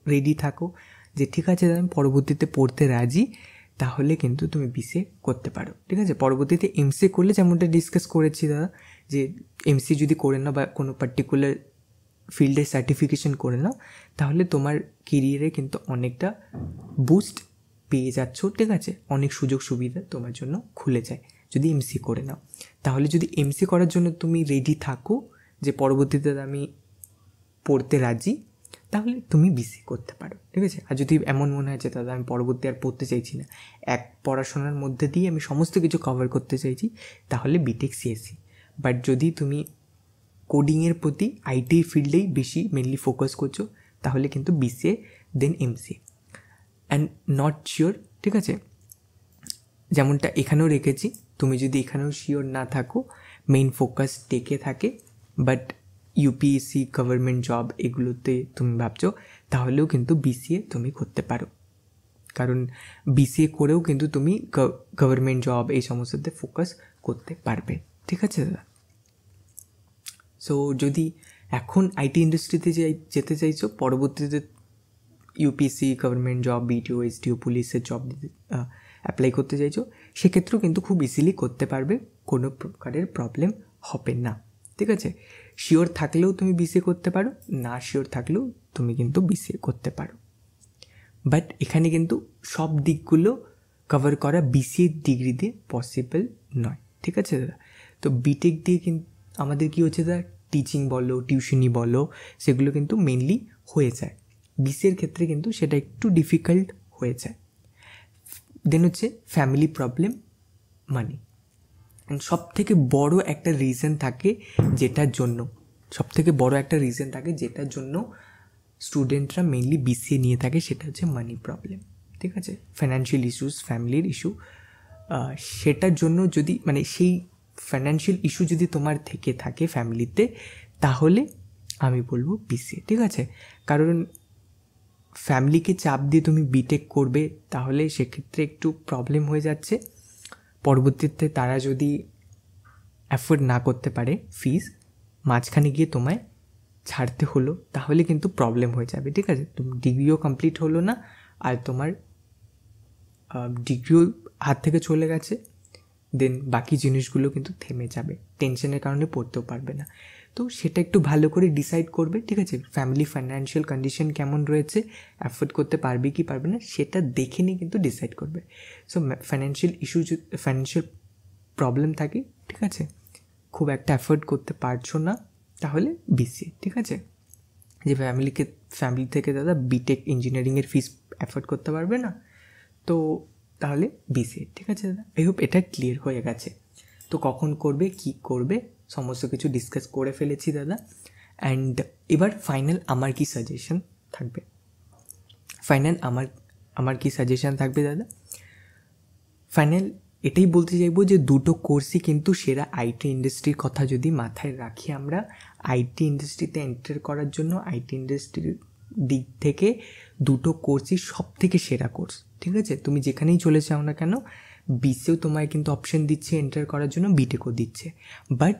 রেডি থাকো যে ঠিক আছে দাদা আমি পরবর্তীতে পড়তে রাজি, তাহলে কিন্তু তুমি বিসিএ করতে পারো, ঠিক আছে। পরবর্তীতে এমসিএ করলে যেমনটা ডিসকাস করেছি দাদা, যে এমসিএ যদি করে নাও বা কোনো পার্টিকুলার ফিল্ডে সার্টিফিকেশন করে নাও, তাহলে তোমার কেরিয়ারে কিন্তু অনেকটা বুস্ট পেয়ে যাচ্ছ, ঠিক আছে, অনেক সুযোগ সুবিধা তোমার জন্য খুলে যায় যদি এমসিএ করে নাও। তাহলে যদি এমসিএ করার জন্য তুমি রেডি থাকো যে পরবর্তীতে আমি পড়তে রাজি, তাহলে তুমি বিসিএ করতে পারো, ঠিক আছে। আর যদি এমন মনে হয় যে দাদা আমি পরবর্তী আর পড়তে চাইছি না, এক পড়াশোনার মধ্যে দিয়ে আমি সমস্ত কিছু কভার করতে চাইছি, তাহলে বিটেক সিএসসি। বাট যদি তুমি কোডিংয়ের প্রতি আইটি ফিল্ডেই বেশি মেনলি ফোকাস করছো, তাহলে কিন্তু BCA then MCA. And not sure, ঠিক আছে, যেমনটা এখানেও রেখেছি, তুমি যদি এখানেও শিওর না থাকো, মেইন ফোকাস টেকে থাকে, বাট ইউপিএসসি গভর্নমেন্ট জব এগুলোতে তুমি ভাবছো, তাহলেও কিন্তু বিসিএ তুমি করতে পারো। কারণ বিসিএ করেও কিন্তু তুমি গভর্নমেন্ট জব এই সমস্ততে ফোকাস করতে পারবে, ঠিক আছে দাদা। সো যদি এখন আইটি ইন্ডাস্ট্রিতে যেতে চাইছো, পরবর্তীতে ইউপিএসসি গভর্নমেন্ট জব, বিটিও, এসডিও, পুলিশের জব অ্যাপ্লাই করতে চাইছো, সেক্ষেত্রেও কিন্তু খুব ইজিলি করতে পারবে, কোনো প্রকারের প্রবলেম হবে না, ঠিক আছে। শিওর থাকলেও তুমি বিসিএ করতে পারো, না শিওর থাকলেও তুমি কিন্তু বিসিএ করতে পারো। বাট এখানে কিন্তু সব দিকগুলো কভার করা বিসিএ ডিগ্রি দিয়ে পসিবল নয়, ঠিক আছে দাদা। তো বিটেক দিয়ে কিন্তু আমাদের কী হচ্ছে দাদা, টিচিং বলো, টিউশনি বলো, সেগুলো কিন্তু মেনলি হয়ে যায়। বিসিএর ক্ষেত্রে কিন্তু সেটা একটু ডিফিকাল্ট হয়ে যায়। দেন হচ্ছে ফ্যামিলি প্রবলেম, মানি। সব থেকে বড় একটা রিজন থাকে যেটার জন্য স্টুডেন্টরা মেনলি বিসিএ নিয়ে থাকে, সেটা হচ্ছে মানি প্রবলেম, ঠিক আছে, ফাইন্যান্সিয়াল ইস্যুস, ফ্যামিলির ইস্যু। সেটার জন্য যদি সেই ফাইন্যান্সিয়াল ইস্যু যদি তোমার থেকে থাকে ফ্যামিলিতে, তাহলে আমি বলবো বিসিএ, ঠিক আছে। কারণ ফ্যামিলিকে চাপ দিয়ে তুমি বিটেক করবে, তাহলে সেক্ষেত্রে একটু প্রবলেম হয়ে যাচ্ছে। পরবর্তীতে তারা যদি অ্যাফোর্ড না করতে পারে ফিস, মাঝখানে গিয়ে তোমায় ছাড়তে হলো, তাহলে কিন্তু প্রবলেম হয়ে যাবে, ঠিক আছে। তুমি ডিগ্রিও কমপ্লিট হলো না, আর তোমার ডিগ্রিও হাত থেকে চলে গেছে, দেন বাকি জিনিসগুলো কিন্তু থেমে যাবে, টেনশনের কারণে পড়তেও পারবে না। তো সেটা একটু ভালো করে ডিসাইড করবে, ঠিক আছে। ফ্যামিলি ফাইন্যান্সিয়াল কন্ডিশন কেমন রয়েছে, অ্যাফোর্ড করতে পারবে কি পারবে না, সেটা দেখে নিয়ে কিন্তু ডিসাইড করবে। সো ফাইন্যান্সিয়াল প্রবলেম থাকে, ঠিক আছে, খুব একটা অ্যাফোর্ড করতে পারছো না, তাহলে বিসিএ, ঠিক আছে। যে ফ্যামিলি থেকে দাদা বিটেক ইঞ্জিনিয়ারিংয়ের ফিস অ্যাফোর্ড করতে পারবে না, তো তাহলে বিসিএ, ঠিক আছে দাদা। আই হোপ এটা ক্লিয়ার হয়ে গেছে। তো কখন করবে, কি করবে, সমস্ত কিছু ডিসকাস করে ফেলেছি দাদা। অ্যান্ড এবার ফাইনাল আমার কি সাজেশন থাকবে, আমার কি সাজেশন থাকবে দাদা। ফাইনাল এটাই বলতে চাইবো যে দুটো কোর্সই কিন্তু সেরা। আইটি ইন্ডাস্ট্রির কথা যদি মাথায় রাখি, আমরা আইটি ইন্ডাস্ট্রিতে এন্টার করার জন্য আইটি ইন্ডাস্ট্রির দিক থেকে দুটো কোর্সই সব থেকে সেরা কোর্স, ঠিক আছে। তুমি যেখানেই চলে যাও না কেন, বিসিএও তোমায় কিন্তু অপশন দিচ্ছে এন্টার করার জন্য, বিটেকও দিচ্ছে। বাট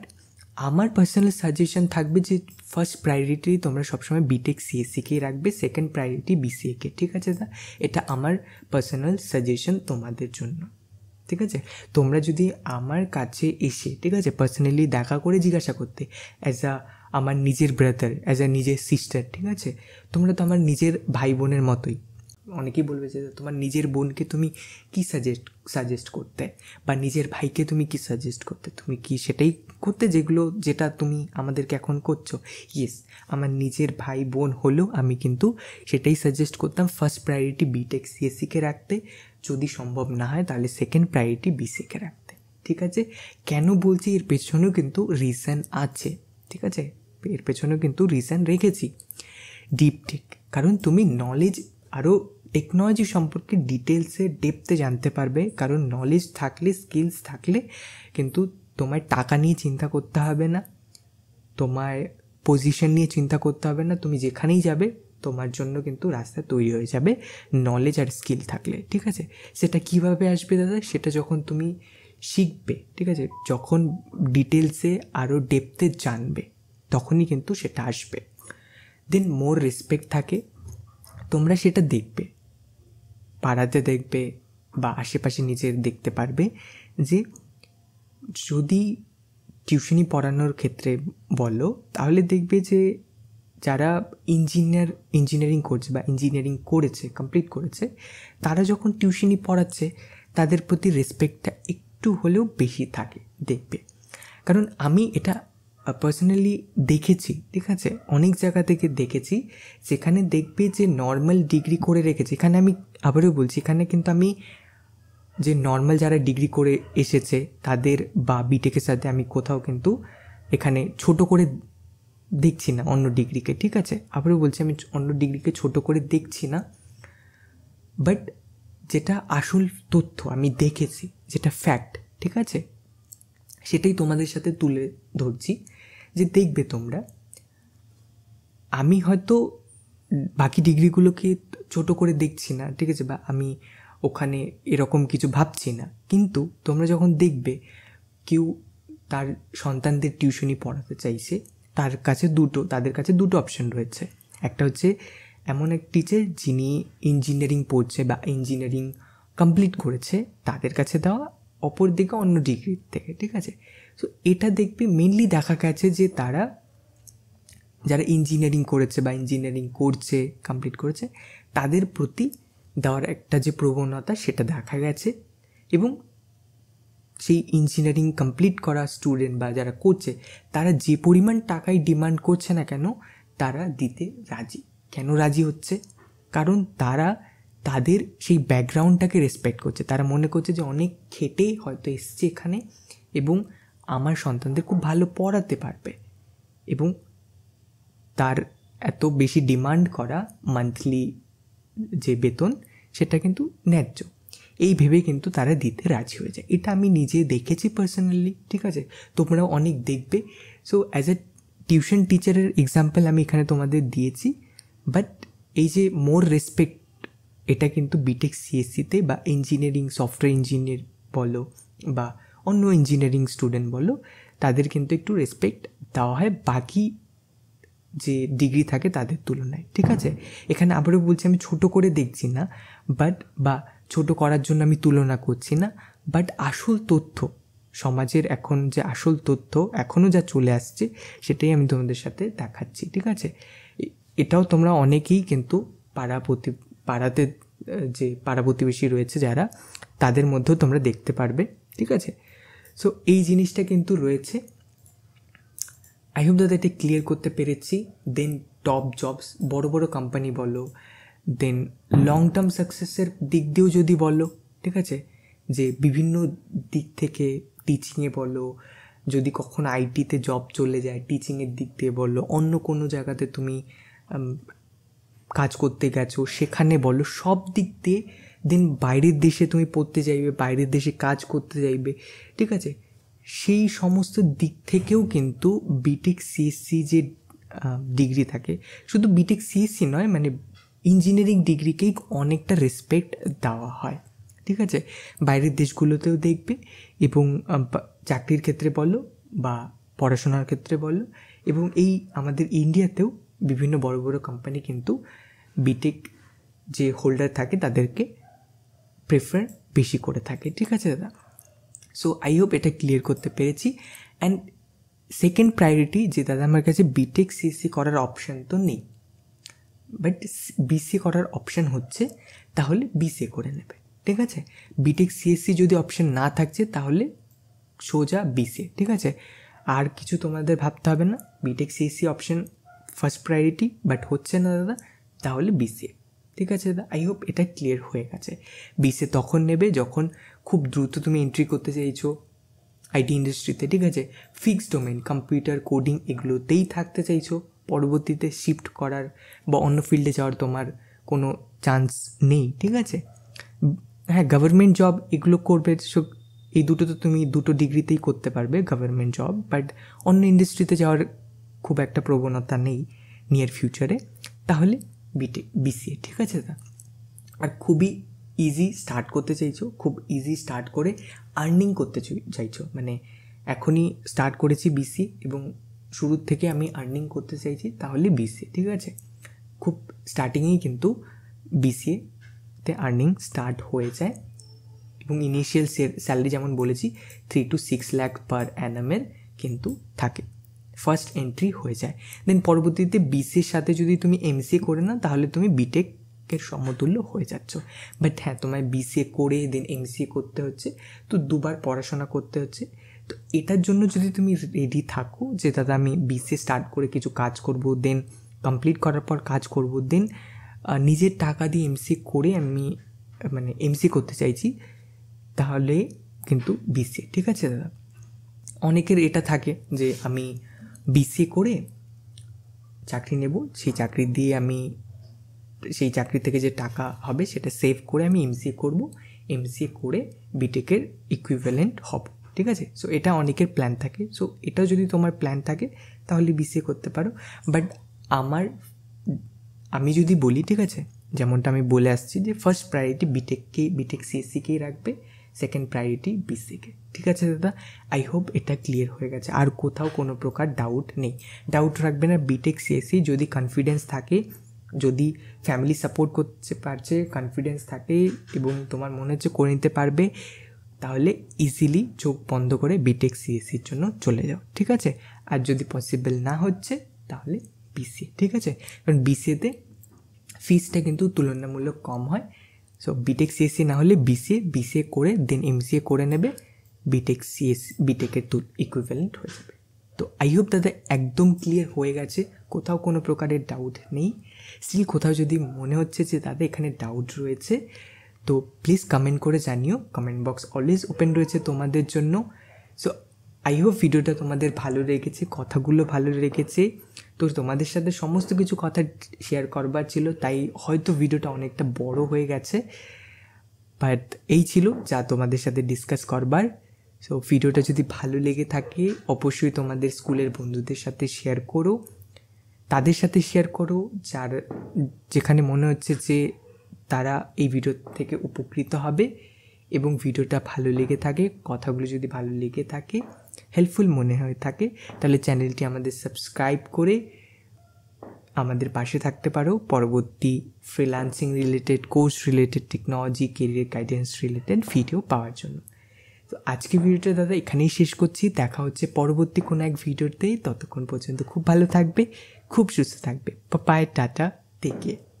আমার পার্সোনাল সাজেশন থাকবে যে ফার্স্ট প্রায়োরিটি তোমরা সবসময় বিটেক সিএসসিকেই রাখবে, সেকেন্ড প্রায়োরিটি বিসিএকে, ঠিক আছে দা। এটা আমার পার্সোনাল সাজেশন তোমাদের জন্য, ঠিক আছে। তোমরা যদি আমার কাছে এসে, ঠিক আছে, পার্সোনালি দেখা করে জিজ্ঞাসা করতে, আমার নিজের ব্রাদার, নিজের সিস্টার, ঠিক আছে, তোমরা তো আমার নিজের ভাই বোনের মতোই। অনেকেই বলবে যে তোমার নিজের বোনকে তুমি কি সাজেস্ট করতে, বা নিজের ভাইকে তুমি কি সাজেস্ট করতে, তুমি কি সেটাই করতে যেটা তুমি আমাদেরকে এখন করছো। ইয়েস, আমার নিজের ভাই বোন হলেও আমি কিন্তু সেটাই সাজেস্ট করতাম, ফার্স্ট প্রায়োরিটি বিটেক সিএসসিকে রাখতে, যদি সম্ভব না হয় তাহলে সেকেন্ড প্রায়োরিটি বিসিএকে রাখতে, ঠিক আছে। কেন বলছি, এর পেছনেও কিন্তু রিজন আছে, ঠিক আছে, এর পেছনেও কিন্তু রিজন রেখেছি। ডিপটেক, কারণ তুমি নলেজ আরও টেকনোলজি সম্পর্কে ডিটেলসে ডেপথে জানতে পারবে, কারণ নলেজ থাকলে, স্কিলস থাকলে কিন্তু তোমায় টাকা নিয়ে চিন্তা করতে হবে না, তোমার পজিশন নিয়ে চিন্তা করতে হবে না, তুমি যেখানেই যাবে তোমার জন্য কিন্তু রাস্তা তৈরি হয়ে যাবে নলেজ আর স্কিল থাকলে, ঠিক আছে। সেটা কিভাবে আসবে দাদা, সেটা যখন তুমি শিখবে, ঠিক আছে, যখন ডিটেলসে আরও ডেপথে জানবে, তখনই কিন্তু সেটা আসবে। দেন মোর রেসপেক্ট থাকে, তোমরা সেটা দেখবে, পাড়াতে দেখবে বা আশেপাশে নিজের দেখতে পারবে যে যদি টিউশনি পড়ানোর ক্ষেত্রে বলো, তাহলে দেখবে যে যারা ইঞ্জিনিয়ারিং করছে বা ইঞ্জিনিয়ারিং করেছে, কমপ্লিট করেছে, তারা যখন টিউশনি পড়াচ্ছে তাদের প্রতি রেসপেক্টটা একটু হলেও বেশি থাকে, দেখবে। কারণ আমি এটা পার্সোনালি দেখেছি, ঠিক আছে, অনেক জায়গা থেকে দেখেছি যেখানে দেখবে যে নর্মাল ডিগ্রি করে রেখেছে। এখানে আমি আবারও বলছি, এখানে কিন্তু আমি যে নর্মাল যারা ডিগ্রি করে এসেছে তাদের বা বিটেকের সাথে আমি কোথাও কিন্তু এখানে ছোট করে দেখছি না অন্য ডিগ্রিকে, ঠিক আছে, আবারও বলছি আমি অন্য ডিগ্রিকে ছোট করে দেখছি না, বাট যেটা আসল তথ্য আমি দেখেছি, যেটা ফ্যাক্ট, ঠিক আছে, সেটাই তোমাদের সাথে তুলে ধরছি। যে দেখবে তোমরা, আমি হয়তো বাকি ডিগ্রিগুলোকে ছোট করে দেখছি না, ঠিক আছে, বা আমি ওখানে এরকম কিছু ভাবছি না, কিন্তু তোমরা যখন দেখবে কেউ তার সন্তানদের টিউশনি পড়াতে চাইছে, তাদের কাছে দুটো অপশন রয়েছে। একটা হচ্ছে এমন এক টিচার যিনি ইঞ্জিনিয়ারিং পড়ছে বা ইঞ্জিনিয়ারিং কমপ্লিট করেছে, তাদের কাছে দেওয়া, অপর দিকে অন্য ডিগ্রির থেকে, ঠিক আছে। সো এটা দেখবে মেনলি দেখা গেছে যে তারা যারা ইঞ্জিনিয়ারিং করেছে বা ইঞ্জিনিয়ারিং করছে, কমপ্লিট করেছে, তাদের প্রতি দেওয়ার একটা যে প্রবণতা সেটা দেখা গেছে, এবং সেই ইঞ্জিনিয়ারিং কমপ্লিট করা স্টুডেন্ট বা যারা করছে তারা যে পরিমাণ টাকায় ডিমান্ড করছে না কেন, তারা দিতে রাজি। কেন রাজি হচ্ছে? কারণ তারা তাদের সেই ব্যাকগ্রাউন্ডটাকে রেসপেক্ট করছে। তারা মনে করছে যে অনেক খেটে হয়তো এসছে এখানে এবং আমার সন্তানদের খুব ভালো পড়াতে পারবে, এবং তার এত বেশি ডিমান্ড করা মান্থলি যে বেতন সেটা কিন্তু ন্যায্য, এই ভেবে কিন্তু তারা দিতে রাজি হয়ে যায়। এটা আমি নিজে দেখেছি পার্সোনালি, ঠিক আছে, তোমরাও অনেক দেখবে। সো অ্যাজ এ টিউশন টিচারের এক্সাম্পল আমি এখানে তোমাদের দিয়েছি, বাট এই যে মোর রেসপেক্ট, এটা কিন্তু বিটেক সিএসসিতে বা ইঞ্জিনিয়ারিং সফটওয়্যার ইঞ্জিনিয়ার বলো বা অন্য ইঞ্জিনিয়ারিং স্টুডেন্ট বলো, তাদের কিন্তু একটু রেসপেক্ট দেওয়া হয় বাকি যে ডিগ্রি থাকে তাদের তুলনায়, ঠিক আছে। এখানে আবারও বলছি আমি ছোট করে দেখছি না, বা ছোট করার জন্য আমি তুলনা করছি না, বাট আসল তথ্য, সমাজের এখন যে আসল তথ্য এখনও যা চলে আসছে সেটাই আমি তোমাদের সাথে দেখাচ্ছি, ঠিক আছে। এটাও তোমরা অনেকেই কিন্তু পাড়াতে যে পাড়া প্রতিবেশী রয়েছে যারা, তাদের মধ্যেও তোমরা দেখতে পারবে, ঠিক আছে। সো এই জিনিসটা কিন্তু রয়েছে। আই হোপ দাদা এটা ক্লিয়ার করতে পেরেছি। দেন টপ জবস, বড় বড় কোম্পানি বলো, দেন লং টার্ম সাকসেসের দিক দিয়েও যদি বলো, ঠিক আছে, যে বিভিন্ন দিক থেকে টিচিংয়ে বলো, যদি কখনো আইটিতে জব চলে যায় টিচিংয়ের দিক দিয়ে বলো, অন্য কোনো জায়গাতে তুমি কাজ করতে গেছো সেখানে বলো, সব দিক দিয়ে, দেন বাইরের দেশে তুমি পড়তে চাইবে, বাইরের দেশে কাজ করতে চাইবে, ঠিক আছে, সেই সমস্ত দিক থেকেও কিন্তু বিটেক সিএসসি যে ডিগ্রি থাকে, শুধু বিটেক সিএসসি নয়, মানে ইঞ্জিনিয়ারিং ডিগ্রিকেই অনেকটা রেসপেক্ট দেওয়া হয়, ঠিক আছে, বাইরের দেশগুলোতেও দেখবে, এবং চাকরির ক্ষেত্রে বলো বা পড়াশোনার ক্ষেত্রে বলো, এবং এই আমাদের ইন্ডিয়াতেও বিভিন্ন বড় বড় কোম্পানি কিন্তু বিটেক যে হোল্ডার থাকে তাদেরকে প্রেফার বেশি করে থাকে, ঠিক আছে দাদা। সো আই হোপ এটা ক্লিয়ার করতে পেরেছি। অ্যান্ড সেকেন্ড প্রায়োরিটি যে দাদা আমার কাছে বিটেক সিএসসি করার অপশান তো নেই, বাট বিসিএ করার অপশান হচ্ছে, তাহলে বিসিএ করে নেবে, ঠিক আছে। বিটেক সিএসসি যদি অপশান না থাকছে তাহলে সোজা বিসিএ, ঠিক আছে, আর কিছু তোমাদের ভাবতে হবে না। BTech CSC option first priority, but হচ্ছে না দাদা, তাহলে বিসিএ, ঠিক আছে দাদা। আই হোপ এটা ক্লিয়ার হয়ে গেছে। বিসিএ তখন নেবে যখন খুব দ্রুত তুমি এন্ট্রি করতে চাইছো আইটি ইন্ডাস্ট্রিতে, ঠিক আছে, ফিক্সড ডোমেন কম্পিউটার কোডিং এগুলোতেই থাকতে চাইছো, পরবর্তীতে শিফট করার বা অন্য ফিল্ডে যাওয়ার তোমার কোনো চান্স নেই, ঠিক আছে। হ্যাঁ, গভর্নমেন্ট জব এগুলো করবে, এই দুটো তো তুমি দুটো ডিগ্রিতেই করতে পারবে গভর্নমেন্ট জব, বাট অন্য ইন্ডাস্ট্রিতে যাওয়ার খুব একটা প্রবণতা নেই নিয়ার ফিউচারে, তাহলে বিসিএ, ঠিক আছে দাদা। আর খুবই ইজি স্টার্ট করতে চাইছো, খুব ইজি স্টার্ট করে আর্নিং করতে চাইছো, মানে এখনই স্টার্ট করেছি বিসিএ এবং শুরুর থেকে আমি আর্নিং করতে চাইছি, তাহলে বিসিএ, ঠিক আছে। খুব স্টার্টিংয়েই কিন্তু বিসিএতে আর্নিং স্টার্ট হয়ে যায়, এবং ইনিশিয়াল স্যালারি যেমন বলেছি 3 to 6 লাখ পার অ্যানামের কিন্তু থাকে, ফার্স্ট এন্ট্রি হয়ে যায়। দেন পরবর্তীতে বিসিএর সাথে যদি তুমি এমসিএ করে নাও তাহলে তুমি বিটেকের সমতুল্য হয়ে যাচ্ছ। বাট হ্যাঁ, তোমায় বিসিএ করে দেন এমসিএ করতে হচ্ছে, তো দুবার পড়াশোনা করতে হচ্ছে, তো তো এটার জন্য যদি তুমি রেডি থাকো যে দাদা আমি বিসিএ স্টার্ট করে কিছু কাজ করব, দেন কমপ্লিট করার পর কাজ করব, দেন নিজের টাকা দিয়ে এমসিএ করে আমি মানে এমসিএ করতে চাইছি, তাহলে কিন্তু বিসিএ। ঠিক আছে দাদা? অনেকের এটা থাকে যে আমি বিসিএ করে চাকরি নেব, সেই চাকরি দিয়ে আমি সেই চাকরি থেকে যে টাকা হবে সেটা সেভ করে আমি এমসিএ করব, এমসিএ করে বিটেকের ইকুইভ্যালেন্ট হব। ঠিক আছে? সো এটা অনেকের প্ল্যান থাকে। সো এটাও যদি তোমার প্ল্যান থাকে তাহলে বিসিএ করতে পারো। বাট আমি যদি বলি, ঠিক আছে, যেমনটা আমি বলে আসছি যে ফার্স্ট প্রায়োরিটি বিটেক সিএসসিকেই রাখবে, সেকেন্ড প্রায়োরিটি বিসিএকে। ঠিক আছে দাদা? আই হোপ এটা ক্লিয়ার হয়ে গেছে, আর কোথাও কোনো প্রকার ডাউট নেই। ডাউট রাখবে না। বিটেক সিএসসি যদি কনফিডেন্স থাকে, যদি ফ্যামিলি সাপোর্ট করতে পারছে, কনফিডেন্স থাকে এবং তোমার মনে হচ্ছে করে নিতে পারবে, তাহলে ইজিলি চোখ বন্ধ করে বিটেক সিএসসির জন্য চলে যাও। ঠিক আছে? আর যদি পসিবল না হচ্ছে তাহলে বিসিএ। ঠিক আছে? কারণ বিসিএতে ফিসটা কিন্তু তুলনামূলক কম হয়। সো বিটেক সিএসসি না হলে বিসিএ করে দেন এমসিএ করে নেবে, বিটেকের ইকুইভ্যালেন্ট হয়ে যাবে। তো আই হোপ দাদা একদম ক্লিয়ার হয়ে গেছে, কোথাও কোনো প্রকারের ডাউট নেই। স্টিল কোথাও যদি মনে হচ্ছে যে দাদা এখানে ডাউট রয়েছে, তো প্লিজ কমেন্ট করে জানিও। কমেন্ট বক্স অলওয়েজ ওপেন রয়েছে তোমাদের জন্য। সো আই হোপ ভিডিওটা তোমাদের ভালো লেগেছে, কথাগুলো ভালো লেগেছে। তো তোমাদের সাথে সমস্ত কিছু কথা শেয়ার করবার ছিল, তাই হয়তো ভিডিওটা অনেকটা বড় হয়ে গেছে, বাট এই ছিল যা তোমাদের সাথে ডিসকাস করবার। সো ভিডিওটা যদি ভালো লেগে থাকে অবশ্যই তোমাদের স্কুলের বন্ধুদের সাথে শেয়ার করো, তাদের সাথে শেয়ার করো যেখানে মনে হচ্ছে যে তারা এই ভিডিও থেকে উপকৃত হবে এবং ভিডিওটা ভালো লেগে থাকে, কথাগুলো যদি ভালো লেগে থাকে, হেল্পফুল মনে হয়ে থাকে, তাহলে চ্যানেলটি আমাদের সাবস্ক্রাইব করে আমাদের পাশে থাকতে পারো পরবর্তী freelancing related, course related, technology, career guidance related video পাওয়ার জন্য। তো আজকে ভিডিওটা দাদা এখানেই শেষ করছি। দেখা হচ্ছে পরবর্তী কোনো এক ভিডিওতে। ততক্ষণ পর্যন্ত খুব ভালো থাকবে, খুব সুস্থ থাকবে। Bye, tata, take care.